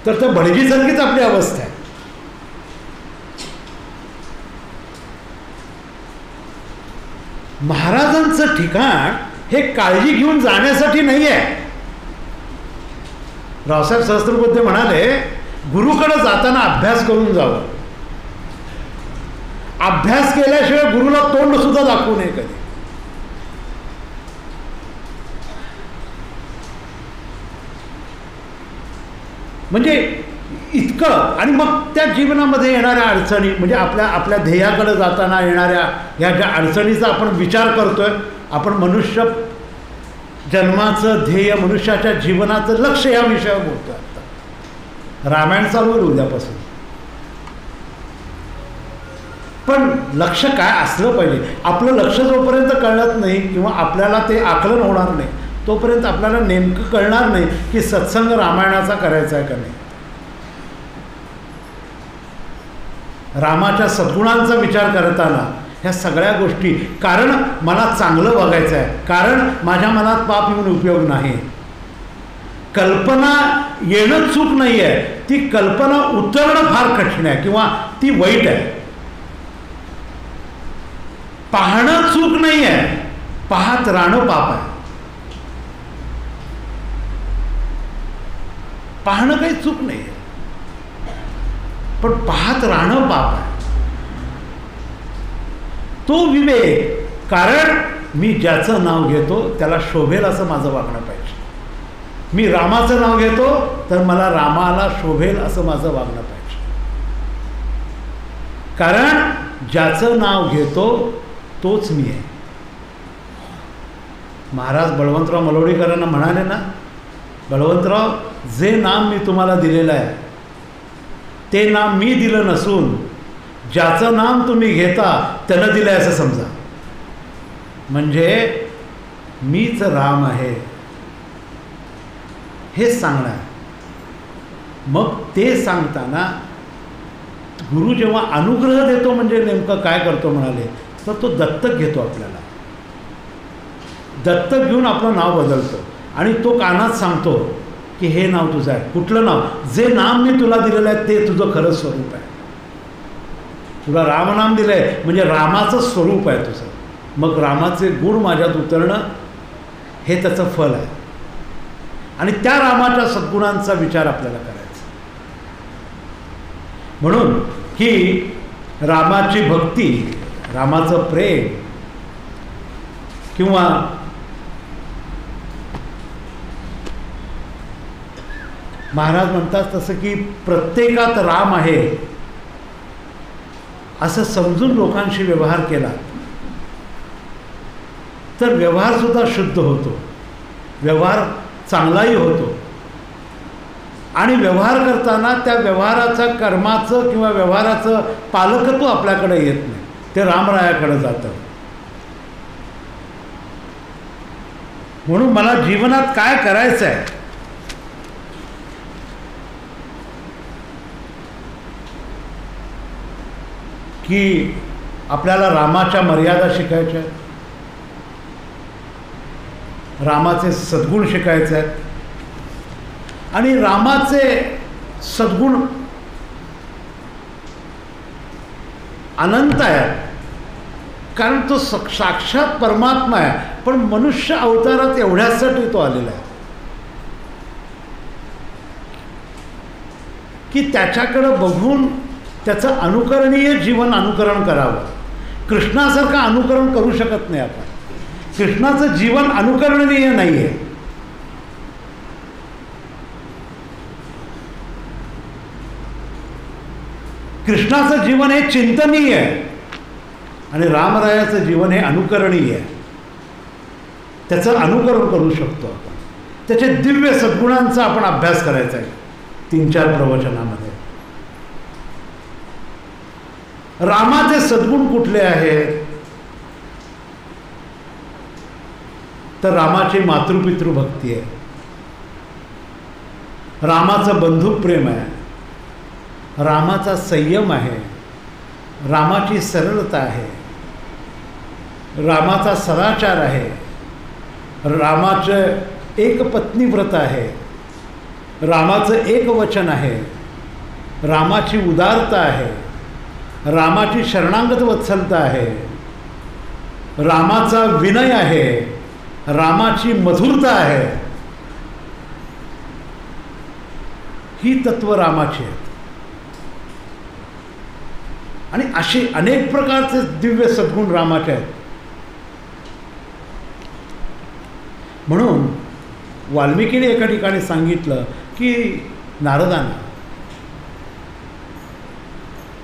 तर त्या भटजीसारखीच आपली अवस्था आहे. महाराजांचं ठिकाण हे काळजी घेऊन जाण्यासाठी नाही आहे. रावसाहेब सहस्त्रबुद्धे म्हणाले, गुरुकडे जाताना अभ्यास करून जावं. अभ्यास केल्याशिवाय गुरुला तोंड सुद्धा दाखवू नये कधी. म्हणजे इतकं. आणि मग त्या जीवनामध्ये येणाऱ्या अडचणी, म्हणजे आपल्या ध्येयाकडे जाताना येणाऱ्या ह्या ज्या अडचणीचा आपण विचार करतोय, आपण मनुष्य जन्माचं ध्येय, मनुष्याच्या जीवनाचं लक्ष या विषयावर बोलतोय. आता रामायण चालू होईल उद्यापासून. पण लक्ष काय असलं पाहिजे. आपलं लक्ष जोपर्यंत कळत नाही किंवा आपल्याला ते आकलन होणार नाही तोपर्यंत आपल्याला नेमकं कळणार नाही की सत्संग रामायणाचा करायचा आहे का नाही. रामाच्या सद्गुणांचा विचार करताना ह्या सगळ्या गोष्टी, कारण मला चांगलं वागायचं आहे, कारण माझ्या मनात पाप येऊन उपयोग नाही. कल्पना येणं चूक नाही आहे, ती कल्पना उतरणं फार कठीण आहे किंवा ती वाईट आहे. पाहणं चूक नाही आहे, पाहत राहणं पाप आहे. पाहणं काही चूक नाही आहे, पण पाहत राहणं पाप आहे. तो विवेक, कारण मी ज्याचं नाव घेतो त्याला शोभेल असं माझं वागणं पाहिजे. मी रामाचं नाव घेतो तर मला रामाला शोभेल असं माझं वागणं पाहिजे. कारण ज्याचं नाव घेतो तोच मी आहे. महाराज बळवंतराव मलोडीकरांना म्हणाले ना, बळवंतराव, जे नाम मी तुम्हाला दिलेलं आहे ते नाम मी दिलं नसून ज्याचं नाम तुम्ही घेता त्यानं दिलं आहे असं समजा. म्हणजे मीच राम आहे हे सांगणं आहे. मग ते सांगताना गुरु जेव्हा अनुग्रह देतो म्हणजे नेमकं काय करतो म्हणाले, तर तो दत्तक घेतो आपल्याला. दत्तक घेऊन आपलं नाव बदलतो आणि तो कानात सांगतो की हे नाव तुझं आहे. कुठलं नाव? जे नाम मी तुला दिलेलं आहे ते तुझं खरं स्वरूप आहे. तुला रामनाम दिलं आहे म्हणजे रामाचं स्वरूप आहे तुझं. मग रामाचे गुण माझ्यात उतरणं हे त्याचं फल आहे. आणि त्या रामाच्या सद्गुणांचा विचार आपल्याला करायचा. म्हणून ही रामाची भक्ती, रामाचं प्रेम किंवा महाराज म्हणतात तसं की प्रत्येकात राम आहे असं समजून लोकांशी व्यवहार केला तर व्यवहारसुद्धा शुद्ध होतो, व्यवहार चांगलाही होतो. आणि व्यवहार करताना त्या व्यवहाराचा कर्माचं किंवा व्यवहाराचं पालकत्व आपल्याकडे येत नाही, ते रामरायाकडे जातं. म्हणून मला जीवनात काय करायचं आहे की आपल्याला रामाच्या मर्यादा शिकायच्या आहेत, रामाचे सद्गुण शिकायचे आहेत. आणि रामाचे सद्गुण अनंत आहेत, कारण तो साक्षात परमात्मा आहे, पण मनुष्य अवतारात एवढ्यासाठी तो आलेला आहे की त्याच्याकडं बघून त्याचं अनुकरणीय जीवन अनुकरण करावं. कृष्णासारखं अनुकरण करू शकत नाही आपण. कृष्णाचं जीवन अनुकरणीय नाही आहे. कृष्णाचं जीवन हे चिंतनीय आहे आणि रामरायाचं जीवन हे अनुकरणीय आहे. त्याचं अनुकरण करू शकतो आपण. त्याचे दिव्य सद्गुणांचा आपण अभ्यास करायचा आहे 3-4 प्रवचनामध्ये. रामाचे सद्गुण कुठले आहेत तर रामाची मातृपितृभक्ती आहे, रामाचं बंधुप्रेम आहे, रामाचा संयम आहे, रामाची सरळता आहे, रामाचा सदाचार आहे, रामाचं एकपत्नी व्रत आहे, रामाचं एकवचन आहे, रामाची उदारता आहे, रामाची शरणागत वत्सलता आहे, रामाचा विनय आहे, रामाची मधुरता आहे. ही तत्व रामाची आहेत. आणि असे अनेक प्रकारचे दिव्य सद्गुण रामाचे आहेत. म्हणून वाल्मिकीने एका ठिकाणी सांगितलं की नारदांना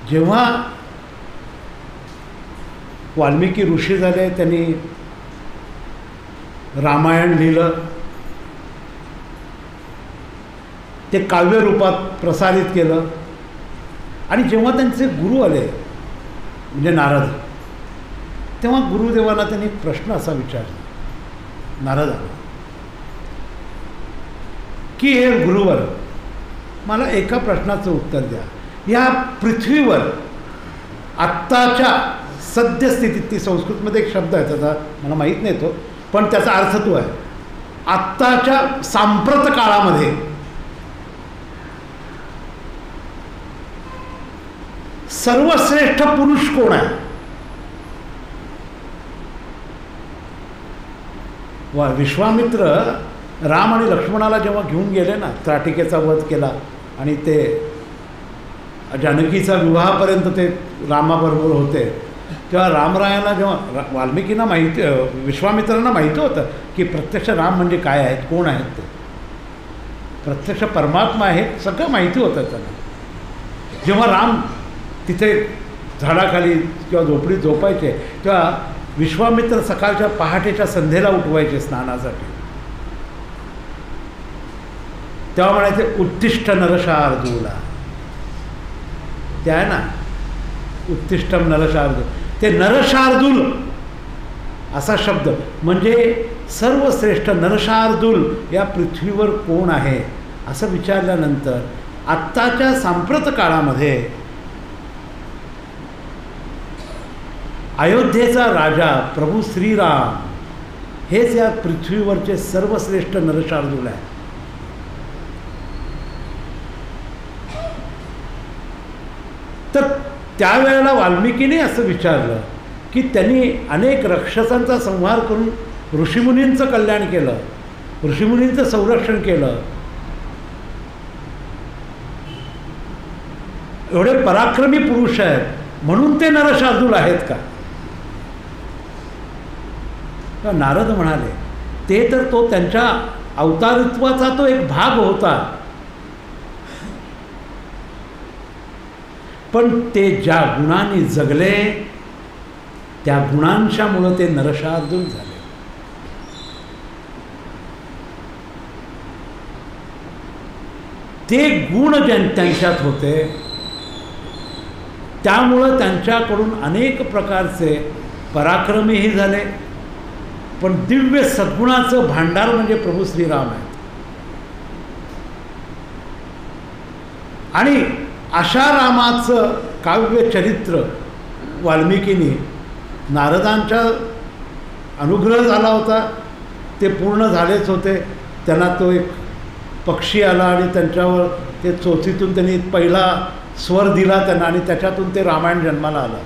जेव्हा वाल्मिकी ऋषी झाले, त्यांनी रामायण लिहिलं, ते काव्यरूपात प्रसारित केलं. आणि जेव्हा त्यांचे गुरु आले म्हणजे नारद. तेव्हा गुरुदेवाला त्यांनी एक प्रश्न असा विचारला नारदाला की हे गुरुवर, मला एका प्रश्नाचं उत्तर द्या. या पृथ्वीवर आत्ताच्या सद्यस्थितीत, ती संस्कृतमध्ये एक शब्द आहे त्याचा मला माहीत नाही तो, पण त्याचा अर्थ तो आहे, आत्ताच्या सांप्रत काळामध्ये सर्वश्रेष्ठ पुरुष कोण आहे? विश्वामित्र राम आणि लक्ष्मणाला जेव्हा घेऊन गेले ना, त्राटिकेचा वध केला आणि ते जानकीचा विवाहापर्यंत ते रामाबरोबर होते, तेव्हा रामरायांना, जेव्हा वाल्मिकींना माहिती, विश्वामित्रांना माहिती होतं की प्रत्यक्ष राम म्हणजे काय आहेत, कोण आहेत ते, प्रत्यक्ष परमात्मा आहे, सगळं माहिती होतं त्यांना. जेव्हा राम तिथे झाडाखाली किंवा झोपडीत झोपायचे तेव्हा विश्वामित्र सकाळच्या पहाटेच्या संध्येला उठवायचे स्नानासाठी. तेव्हा म्हणायचे उत्तिष्ठ नरशार्दूला, ते आहे ना उत्तिष्ठम नरशार्दूल, ते नरशार्दूल असा शब्द म्हणजे सर्वश्रेष्ठ नरशार्दूल या पृथ्वीवर कोण आहे असं विचारल्यानंतर आत्ताच्या सांप्रत काळामध्ये अयोध्येचा राजा प्रभू श्रीराम हेच या पृथ्वीवरचे सर्वश्रेष्ठ नरशार्दूल आहे. तर त्यावेळेला वाल्मिकीने असं विचारलं की त्यांनी अनेक राक्षसांचा संहार करून ऋषीमुनींचं कल्याण केलं, ऋषीमुनींचं संरक्षण केलं, एवढे पराक्रमी पुरुष आहेत म्हणून ते नरशार्दूल आहेत का? तर नारद म्हणाले ते तर तो त्यांच्या अवतारित्वाचा तो एक भाग होता, पण ते ज्या गुणांनी जगले त्या गुणांच्यामुळं ते नरशार्दूल झाले. ते गुण त्यांच्यात होते त्यामुळं त्यांच्याकडून अनेक प्रकारचे पराक्रमीही झाले, पण दिव्य सद्गुणाचं भांडार म्हणजे प्रभू श्रीराम आहेत. आणि अशा रामाचं काव्य चरित्र वाल्मिकींनी, नारदांच्या अनुग्रह झाला होता, ते पूर्ण झालेच होते. त्यांना तो एक पक्षी आला आणि त्यांच्यावर ते चोचीतून त्यांनी पहिला स्वर दिला त्यांना आणि त्याच्यातून ते रामायण जन्माला आलं.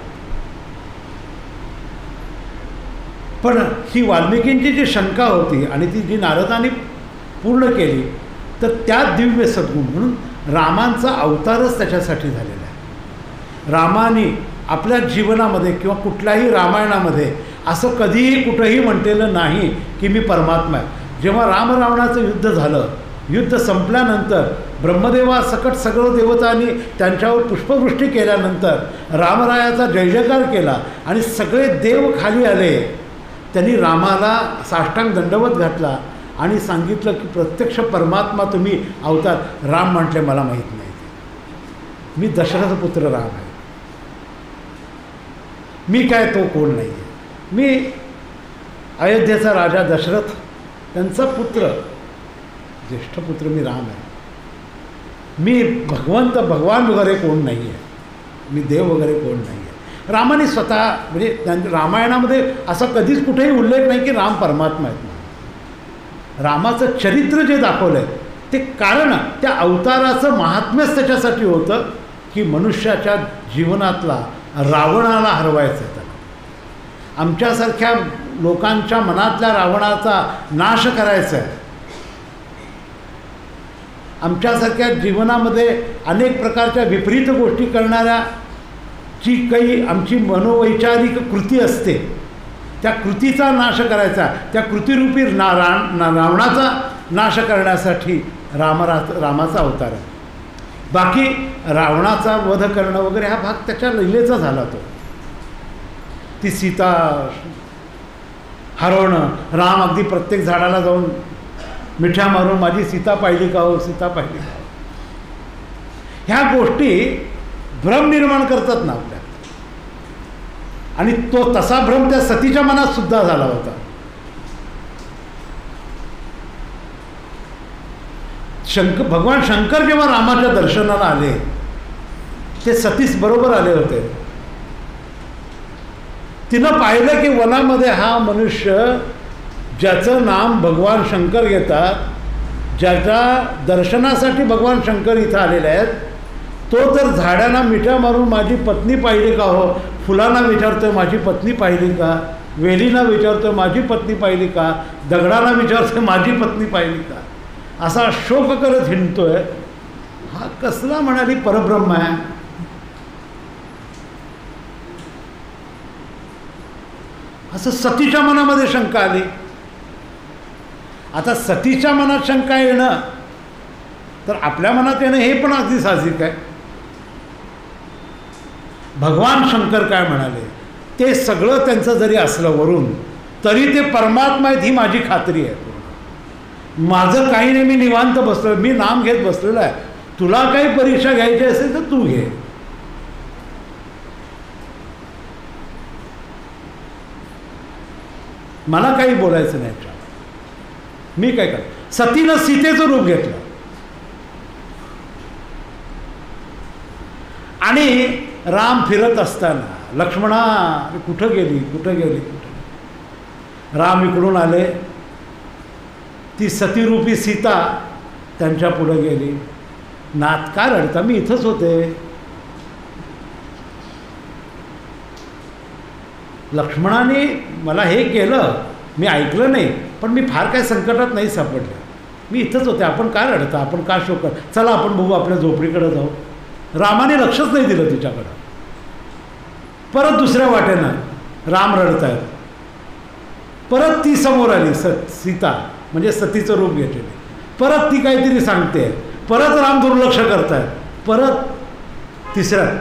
पण ही वाल्मिकींची जी शंका होती आणि ती जी नारदांनी पूर्ण केली, तर त्या दिव्य सद्गुण म्हणून रामांचा अवतारच त्याच्यासाठी झालेला आहे. रामाने आपल्या जीवनामध्ये किंवा कुठल्याही रामायणामध्ये असं कधीही कुठंही म्हटलेलं नाही की मी परमात्मा आहे. जेव्हा रामरावणाचं युद्ध झालं, युद्ध संपल्यानंतर ब्रह्मदेवासकट सगळं देवतांनी त्यांच्यावर पुष्पवृष्टी केल्यानंतर रामरायाचा जय जयकार केला आणि सगळे देव खाली आले. त्यांनी रामाला साष्टांग दंडवत घातला आणि सांगितलं की प्रत्यक्ष परमात्मा तुम्ही अवतार. राम म्हटले मला माहीत नाही, मी दशरथ पुत्र राम आहे, मी काय तो कोण नाही आहे, मी अयोध्येचा राजा दशरथ त्यांचा पुत्र, ज्येष्ठ पुत्र मी राम आहे, मी भगवान वगैरे कोण नाही आहे, मी देव वगैरे कोण नाही आहे. रामाने स्वतः म्हणजे रामायणामध्ये असा कधीच कुठेही उल्लेख नाही की राम परमात्मा आहेत. रामाचं चरित्र जे दाखवलं आहे ते कारण त्या अवताराचं महात्म्यच त्याच्यासाठी होतं की मनुष्याच्या जीवनातला रावणाला हरवायचं आहे. त्याला आमच्यासारख्या लोकांच्या मनातल्या रावणाचा नाश करायचा आहे. आमच्यासारख्या जीवनामध्ये अनेक प्रकारच्या विपरीत गोष्टी करणाऱ्या जी काही आमची मनोवैचारिक कृती असते त्या कृतीचा नाश करायचा, त्या कृतीरूपी रावणाचा नाश करण्यासाठी रामाचा अवतार आहे. बाकी रावणाचा वध करणं वगैरे हा भाग त्याच्या लीलेचा झाला. तो ती सीता हरवणं, राम अगदी प्रत्येक झाडाला जाऊन मिठ्या मारून माझी सीता पाहिली का हो, सीता पाहिली का हो, ह्या गोष्टी भ्रम निर्माण करतात ना आपल्यात. आणि तो तसा भ्रम त्या सतीच्या मनात सुद्धा झाला होता. भगवान शंकर जेव्हा रामाच्या दर्शनाला आले ते सतीस बरोबर आले होते. तिनं पाहिलं की वनामध्ये हा मनुष्य ज्याचं नाम भगवान शंकर घेतात, ज्याच्या दर्शनासाठी भगवान शंकर इथं आलेले आहेत, तो तर झाडांना मिठ्या मारून माझी पत्नी पाहिली का हो, फुलांना विचारतोय माझी पत्नी पाहिली का, वेलींना विचारतोय माझी पत्नी पाहिली का, दगडांना विचारतोय माझी पत्नी पाहिली का, असा शोक करत हिंडतोय. हा कसला म्हणाली परब्रह्म आहे. असं सतीच्या मनामध्ये शंका आली. आता सतीच्या मनात शंका येणं तर आपल्या मनात येणं हे पण अगदी साहजिक आहे. भगवान शंकर काय म्हणाले ते सगळं त्यांचं जरी असलं वरून, तरी ते परमात्मा आहेत ही माझी खात्री आहे. माझं काही नाही, मी निवांत बसलो, मी नाम घेत बसलेलो आहे. तुला काही परीक्षा घ्यायची असेल तर तू घे. मला काही बोलायचं नाही. मी काय कर. सतीनं सीतेचं रूप घेतलं आणि राम फिरत असताना लक्ष्मणा कुठं गेली कुठं गेली कुठं. राम इकडून आले, ती सतीरूपी सीता त्यांच्या पुढं गेली. नाथ का रडता, मी इथंच होते. लक्ष्मणाने मला हे केलं, मी ऐकलं नाही, पण मी फार काय संकटात नाही सापडलं, मी इथंच होते. आपण काय रडता, आपण का शोक, चला आपण बघू आपल्या झोपडीकडे जाऊ. रामाने लक्षच नाही दिलं तिच्याकडं. परत दुसऱ्या वाटेनं राम रडतायत. परत ती समोर आली सीता, म्हणजे सतीचं रूप घेतलेली. परत ती काहीतरी सांगते, परत राम दुर्लक्ष करतायत. परत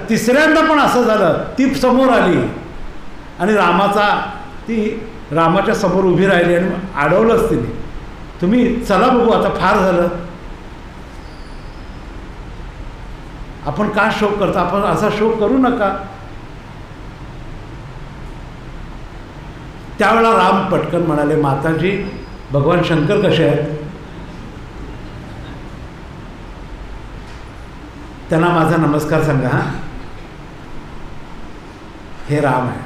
तिसऱ्यांदा पण असं झालं, ती समोर आली आणि ती रामाच्या समोर उभी राहिली आणि अडवलंच तिने. तुम्ही चला बघू आता फार झालं, आपण का शोक करता, आपण असा शोक करू नका. त्यावेळेला राम पटकन म्हणाले, माताजी भगवान शंकर कसे आहेत, त्यांना माझा नमस्कार सांगा. हा हे राम आहे.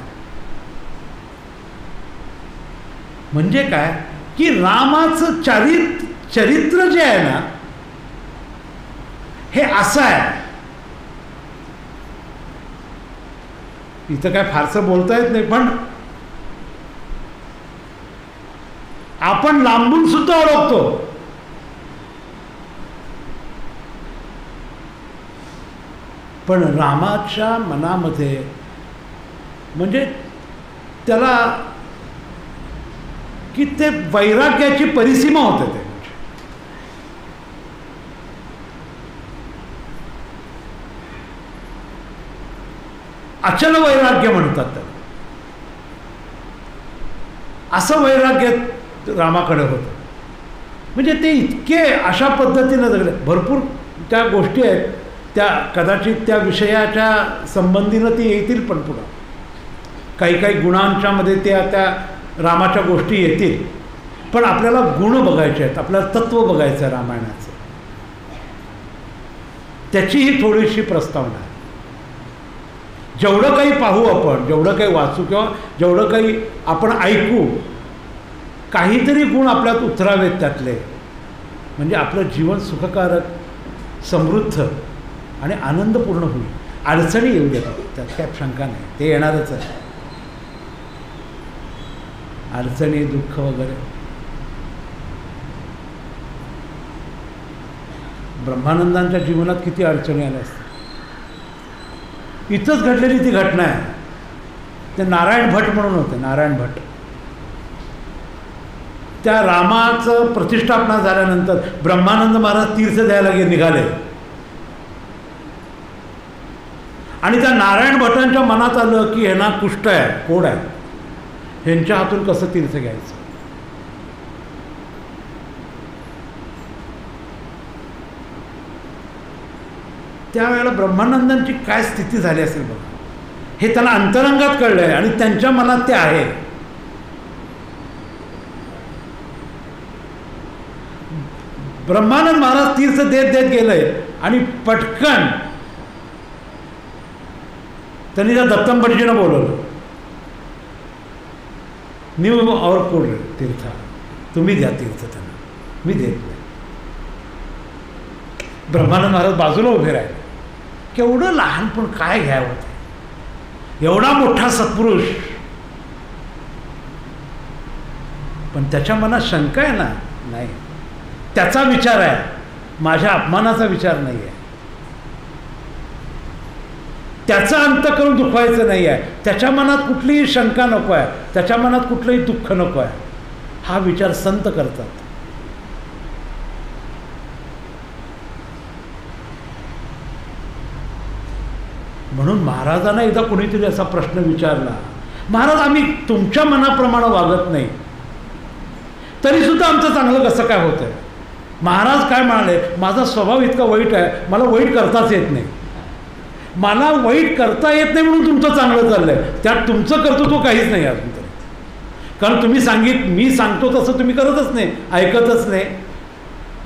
म्हणजे काय की रामाचं चरित्र जे आहे ना हे असं आहे. इथं काय फारसं बोलता येत नाही, पण आपण लांबून सुद्धा ओळखतो. पण रामाच्या मनामध्ये म्हणजे त्याला की ते वैराग्याची परिसीमा होते. ते अचल वैराग्य म्हणतात त्याला. असं वैराग्य रामाकडे होतं. म्हणजे ते इतके अशा पद्धतीनं जगले. भरपूर त्या गोष्टी आहेत त्या कदाचित त्या विषयाच्या संबंधीनं ती येतील, पण पुढं काही गुणांच्या मध्ये त्या रामाच्या गोष्टी येतील. पण आपल्याला गुण बघायचे आहेत, आपल्याला तत्व बघायचं आहे रामायणाचं. त्याचीही थोडीशी प्रस्तावना आहे. जेवढं काही पाहू आपण, जेवढं काही वाचू किंवा जेवढं काही आपण ऐकू, काहीतरी गुण आपल्यात उतरावेत त्यातले, म्हणजे आपलं जीवन सुखकारक, समृद्ध आणि आनंदपूर्ण होईल. अडचणी येऊ देतात, त्यात काय शंका नाही, ते येणारच आहे. अडचणी, दुःख वगैरे. ब्रह्मानंदांच्या जीवनात किती अडचणी आल्या असतात. इथंच घडलेली ती घटना आहे. ते नारायण भट म्हणून होते, नारायण भट. त्या रामाचं प्रतिष्ठापना झाल्यानंतर ब्रह्मानंद महाराज तीर्थ द्यायला निघाले आणि त्या नारायण भटांच्या मनात आलं की ह्यांना कुष्ठ आहे, कोड आहे, ह्यांच्या हातून कसं तीर्थ घ्यायचं. त्यावेळेला ब्रह्मानंदांची काय स्थिती झाली असेल बघा. हे त्यांना अंतरंगात कळलं आहे आणि त्यांच्या मनात ते आहे. ब्रह्मानंद महाराज तीर्थ देत देत गेलंय आणि पटकन त्यांनी त्या दत्तंबटजीनं बोलवलं. न्यू और कोड तीर्थ, तुम्ही द्या तीर्थ त्यांना, मी देत नाही. ब्रह्मानंद महाराज बाजूला उभे राहिले. केवढं लहानपण काय घ्यावं ते, एवढा मोठा सत्पुरुष, पण त्याच्या मनात शंका आहे ना. नाही, त्याचा विचार आहे, माझ्या अपमानाचा विचार नाही आहे. त्याचा अंत करून दुखवायचं नाही आहे. त्याच्या मनात कुठलीही शंका नको आहे, त्याच्या मनात कुठलंही दुःख नको आहे. हा विचार संत करतात. म्हणून महाराजांना एकदा कोणीतरी असा प्रश्न विचारला, महाराज आम्ही तुमच्या मनाप्रमाणे वागत नाही, तरी सुद्धा आमचं चांगलं कसं काय होतंय? महाराज काय म्हणाले, माझा स्वभाव इतका वाईट आहे, मला वाईट करताच येत नाही. मला वाईट करता येत नाही म्हणून तुमचं चांगलं चाललंय, त्यात तुमचं कर्तृत्व काहीच नाही अजून तरी. कारण तुम्ही मी सांगतो तसं तुम्ही करतच नाही, ऐकतच नाही.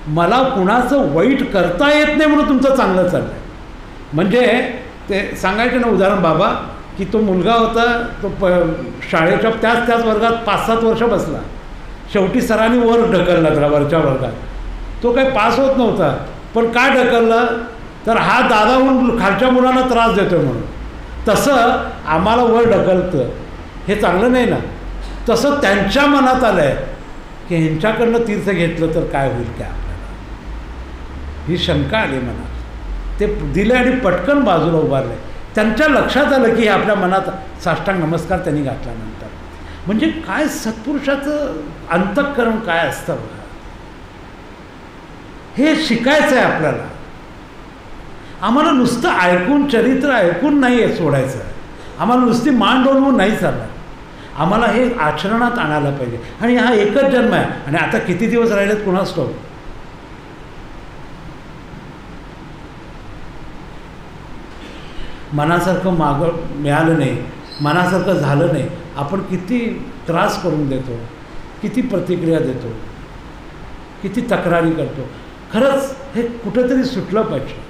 मला कुणाचं वाईट करता येत नाही म्हणून तुमचं चांगलं चाललंय. म्हणजे ते सांगायचं ना उदाहरण बाबा, की तो मुलगा होता, तो शाळेच्या त्याच वर्गात 5-7 वर्ष बसला. शेवटी सरांनी वर ढकलला त्याला वरच्या वर्गात. तो काही पास होत नव्हता, पण काय ढकललं तर हा दादाहून खालच्या मुलांना त्रास देतोय म्हणून. तसं आम्हाला वर ढकलतं, हे चांगलं नाही ना. तसं त्यांच्या मनात आलं आहे की ह्यांच्याकडनं तीर्थ घेतलं तर काय होईल काय आपल्याला, ही शंका आली मनात. ते दिले आणि पटकन बाजूला उभारले. त्यांच्या लक्षात आलं की हे आपल्या मनात साष्टांग नमस्कार त्यांनी घातल्यानंतर. म्हणजे काय सत्पुरुषाचं अंतःकरण काय असतं बघा, हे शिकायचं आहे आपल्याला. आम्हाला नुसतं ऐकून, चरित्र ऐकून नाही आहे सोडायचं, आम्हाला नुसती मान डोलवून नाही चालणार. आम्हाला हे आचरणात आणायला पाहिजे. आणि हा एकच जन्म आहे, आणि आता किती दिवस राहिलेत कुणास ठाऊक. मनासारखं मिळालं नाही, मनासारखं झालं नाही, आपण किती त्रास करून देतो, किती प्रतिक्रिया देतो, किती तक्रारी करतो. खरंच हे कुठंतरी सुटलं पाहिजे.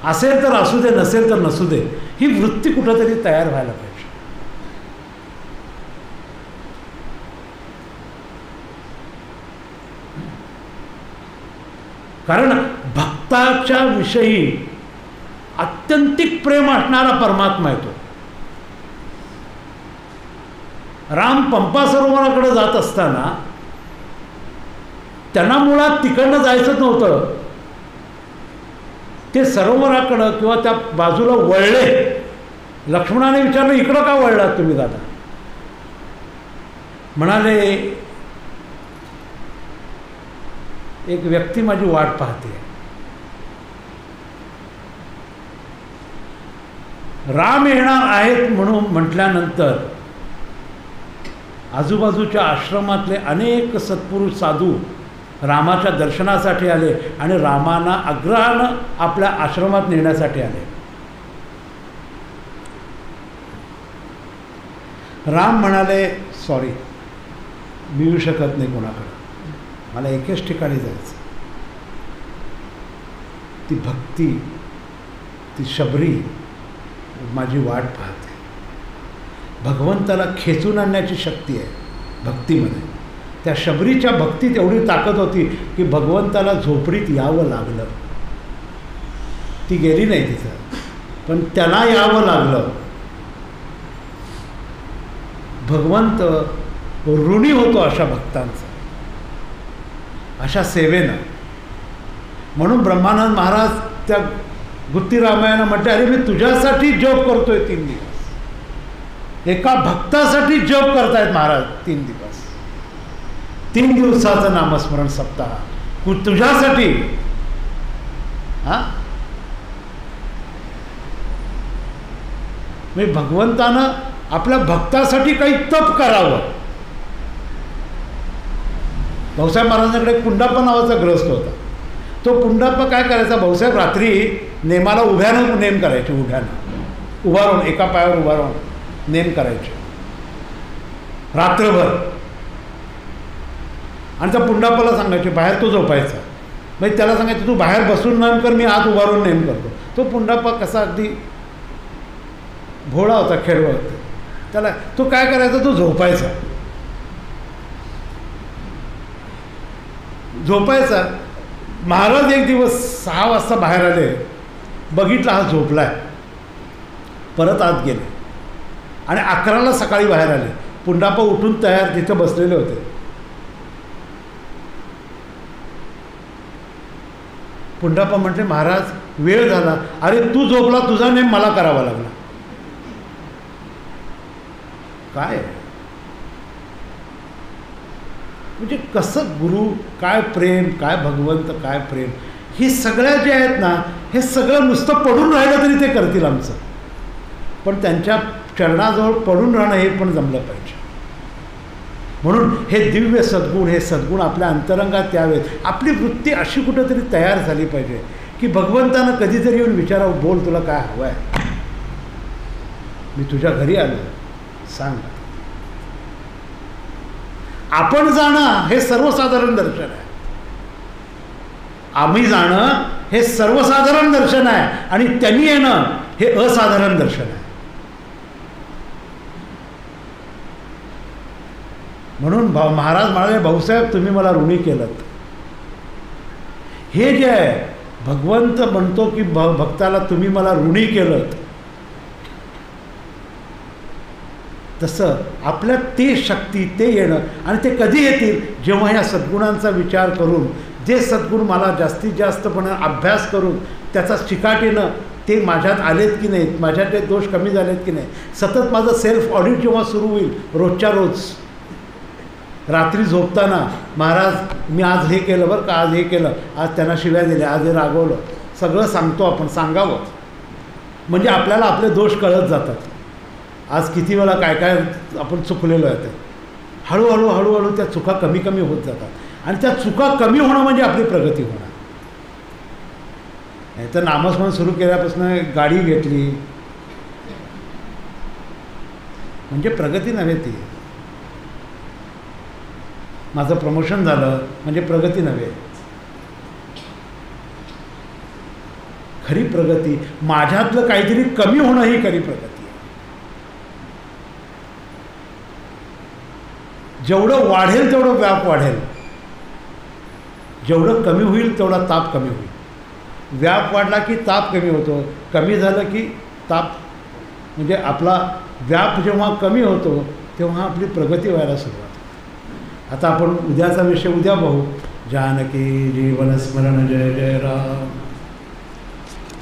असेल तर असू दे, नसेल तर नसू दे, ही वृत्ती कुठंतरी तयार व्हायला पाहिजे. कारण भक्ताच्या विषयी आत्यंतिक प्रेम असणारा परमात्मा येतो. राम पंपा सरोवराकडे जात असताना त्यांना मुळात तिकडनं जायचं नव्हतं. ते सरोवराकडं किंवा त्या बाजूला वळले. लक्ष्मणाने विचारलं, इकडं का वळलात तुम्ही दादा? म्हणाले, एक व्यक्ती माझी वाट पाहते. राम येणार आहेत म्हणून म्हटल्यानंतर आजूबाजूच्या आश्रमातले अनेक सत्पुरुष साधू रामाच्या दर्शनासाठी आले आणि रामाना आग्रहानं आपल्या आश्रमात नेण्यासाठी आले. राम म्हणाले, सॉरी, मी येऊ शकत नाही कोणाकडे, मला एकेच ठिकाणी जायचं. ती भक्ती, ती शबरी माझी वाट पाहते. भगवंताला खेचून आणण्याची शक्ती आहे भक्तीमध्ये. त्या शबरीच्या भक्तीत एवढी ताकद होती की भगवंताला झोपडीत यावं लागलं. ती गेली नाही तिथं, पण त्याला यावं लागलं. भगवंत ऋणी होतो अशा भक्तांचा, अशा सेवेनं. म्हणून ब्रह्मानंद महाराज त्या गुत्ती रामायणा म्हटले, अरे मी तुझ्यासाठी जप करतोय 3 दिवस. एका भक्तासाठी जप करतायत महाराज 3 दिवस. 3 दिवसाचं नामस्मरण सप्ताह तुझ्यासाठी. हा, मी भगवंतानं आपल्या भक्तासाठी काही तप करावं. भाऊसाहेब महाराजांकडे पुंडाप्पा नावाचा ग्रस्त होता. तो पुंडाप्पा काय करायचा, भाऊसाहेब रात्री नेमाला उभ्यानं नेम करायचे, उभ्यानं. उभा राहून एका पायावर उभा राहून नेम करायचे रात्रभर. आणि त्या पुंडापाला सांगायचे बाहेर तो झोपायचा. म्हणजे त्याला सांगायचं तू बाहेर बसून नेम कर, मी आत उभा राहून नेम करतो. तो पुंडापा कसा अगदी भोळा होता, खेळवा होता. त्याला तो काय करायचा, तो झोपायचा. महाराज एक दिवस 6 वाजता बाहेर आले, बघितला हा झोपलाय, परत आत गेले आणि 11ला सकाळी बाहेर आले. पुंडापा उठून तयार तिथे बसलेले होते. पुंडापा म्हटले महाराज वेळ झाला. अरे तू झोपला, तुझा नेम मला करावा लागला. काय म्हणजे कसं गुरु, काय प्रेम, काय भगवंत, काय प्रेम. ही सगळ्या जे आहेत ना, हे सगळं नुसतं पडून राहिलं तरी ते करतील आमचं, पण त्यांच्या चरणाजवळ पडून राहणं हे पण जमलं पाहिजे. म्हणून हे दिव्य सद्गुण, हे सद्गुण आपल्या अंतरंगात यावेत. आपली वृत्ती अशी कुठंतरी तयार झाली पाहिजे की भगवंतानं कधीतरी येऊन विचारावं, बोल तुला काय हवं आहे, मी तुझ्या घरी आलो, सांग. आपण जाणं हे सर्वसाधारण दर्शन आहे. आम्ही जाणं हे सर्वसाधारण दर्शन आहे आणि त्यांनी येणं हे असाधारण दर्शन आहे. म्हणून महाराज म्हणाले, भाऊसाहेब तुम्ही मला ऋणी केलं. हे जे आहे भगवंत म्हणतो की भक्ताला तुम्ही मला ऋणी केलं, तसं आपल्यात ते शक्ती, ते येणं. आणि ते कधी येतील, जेव्हा ह्या सद्गुणांचा विचार करून, जे सद्गुण मला जास्तीत जास्तपणे अभ्यास करून त्याचा चिकाटीनं ते माझ्यात आलेत की नाहीत, माझ्यातले दोष कमी झालेत की नाही, सतत माझं सेल्फ ऑडिट जेव्हा सुरू होईल, रोजच्या रोज रात्री झोपताना, महाराज मी आज हे केलं बरं का, आज हे केलं, आज त्यांना शिव्या दिल्या, आज हे रागवलं, सगळं सांगतो आपण, सांगावं. म्हणजे आपल्याला आपले दोष कळत जातात. आज किती वेळा काय काय आपण चुकलेलो आहे, ते हळूहळू हळूहळू त्या चुका कमी कमी होत जातात. आणि त्या चुका कमी होणं म्हणजे आपली प्रगती होणं. नाही तर नामस्मरण सुरू केल्यापासून गाडी घेतली म्हणजे प्रगती नव्हे. ती माझं प्रमोशन झालं म्हणजे प्रगती नव्हे. खरी प्रगती माझ्यातलं काहीतरी कमी होणं ही खरी प्रगती. जेवढं वाढेल तेवढं व्याप वाढेल, जेवढं कमी होईल तेवढा ताप कमी होईल. व्याप वाढला की ताप कमी होतो, कमी झालं की ताप, म्हणजे आपला व्याप जेव्हा कमी होतो तेव्हा आपली प्रगती व्हायला सुरुवात होते. आता आपण उद्याचा विषय उद्या पाहू. जानकी जीवन स्मरण जय जय राम.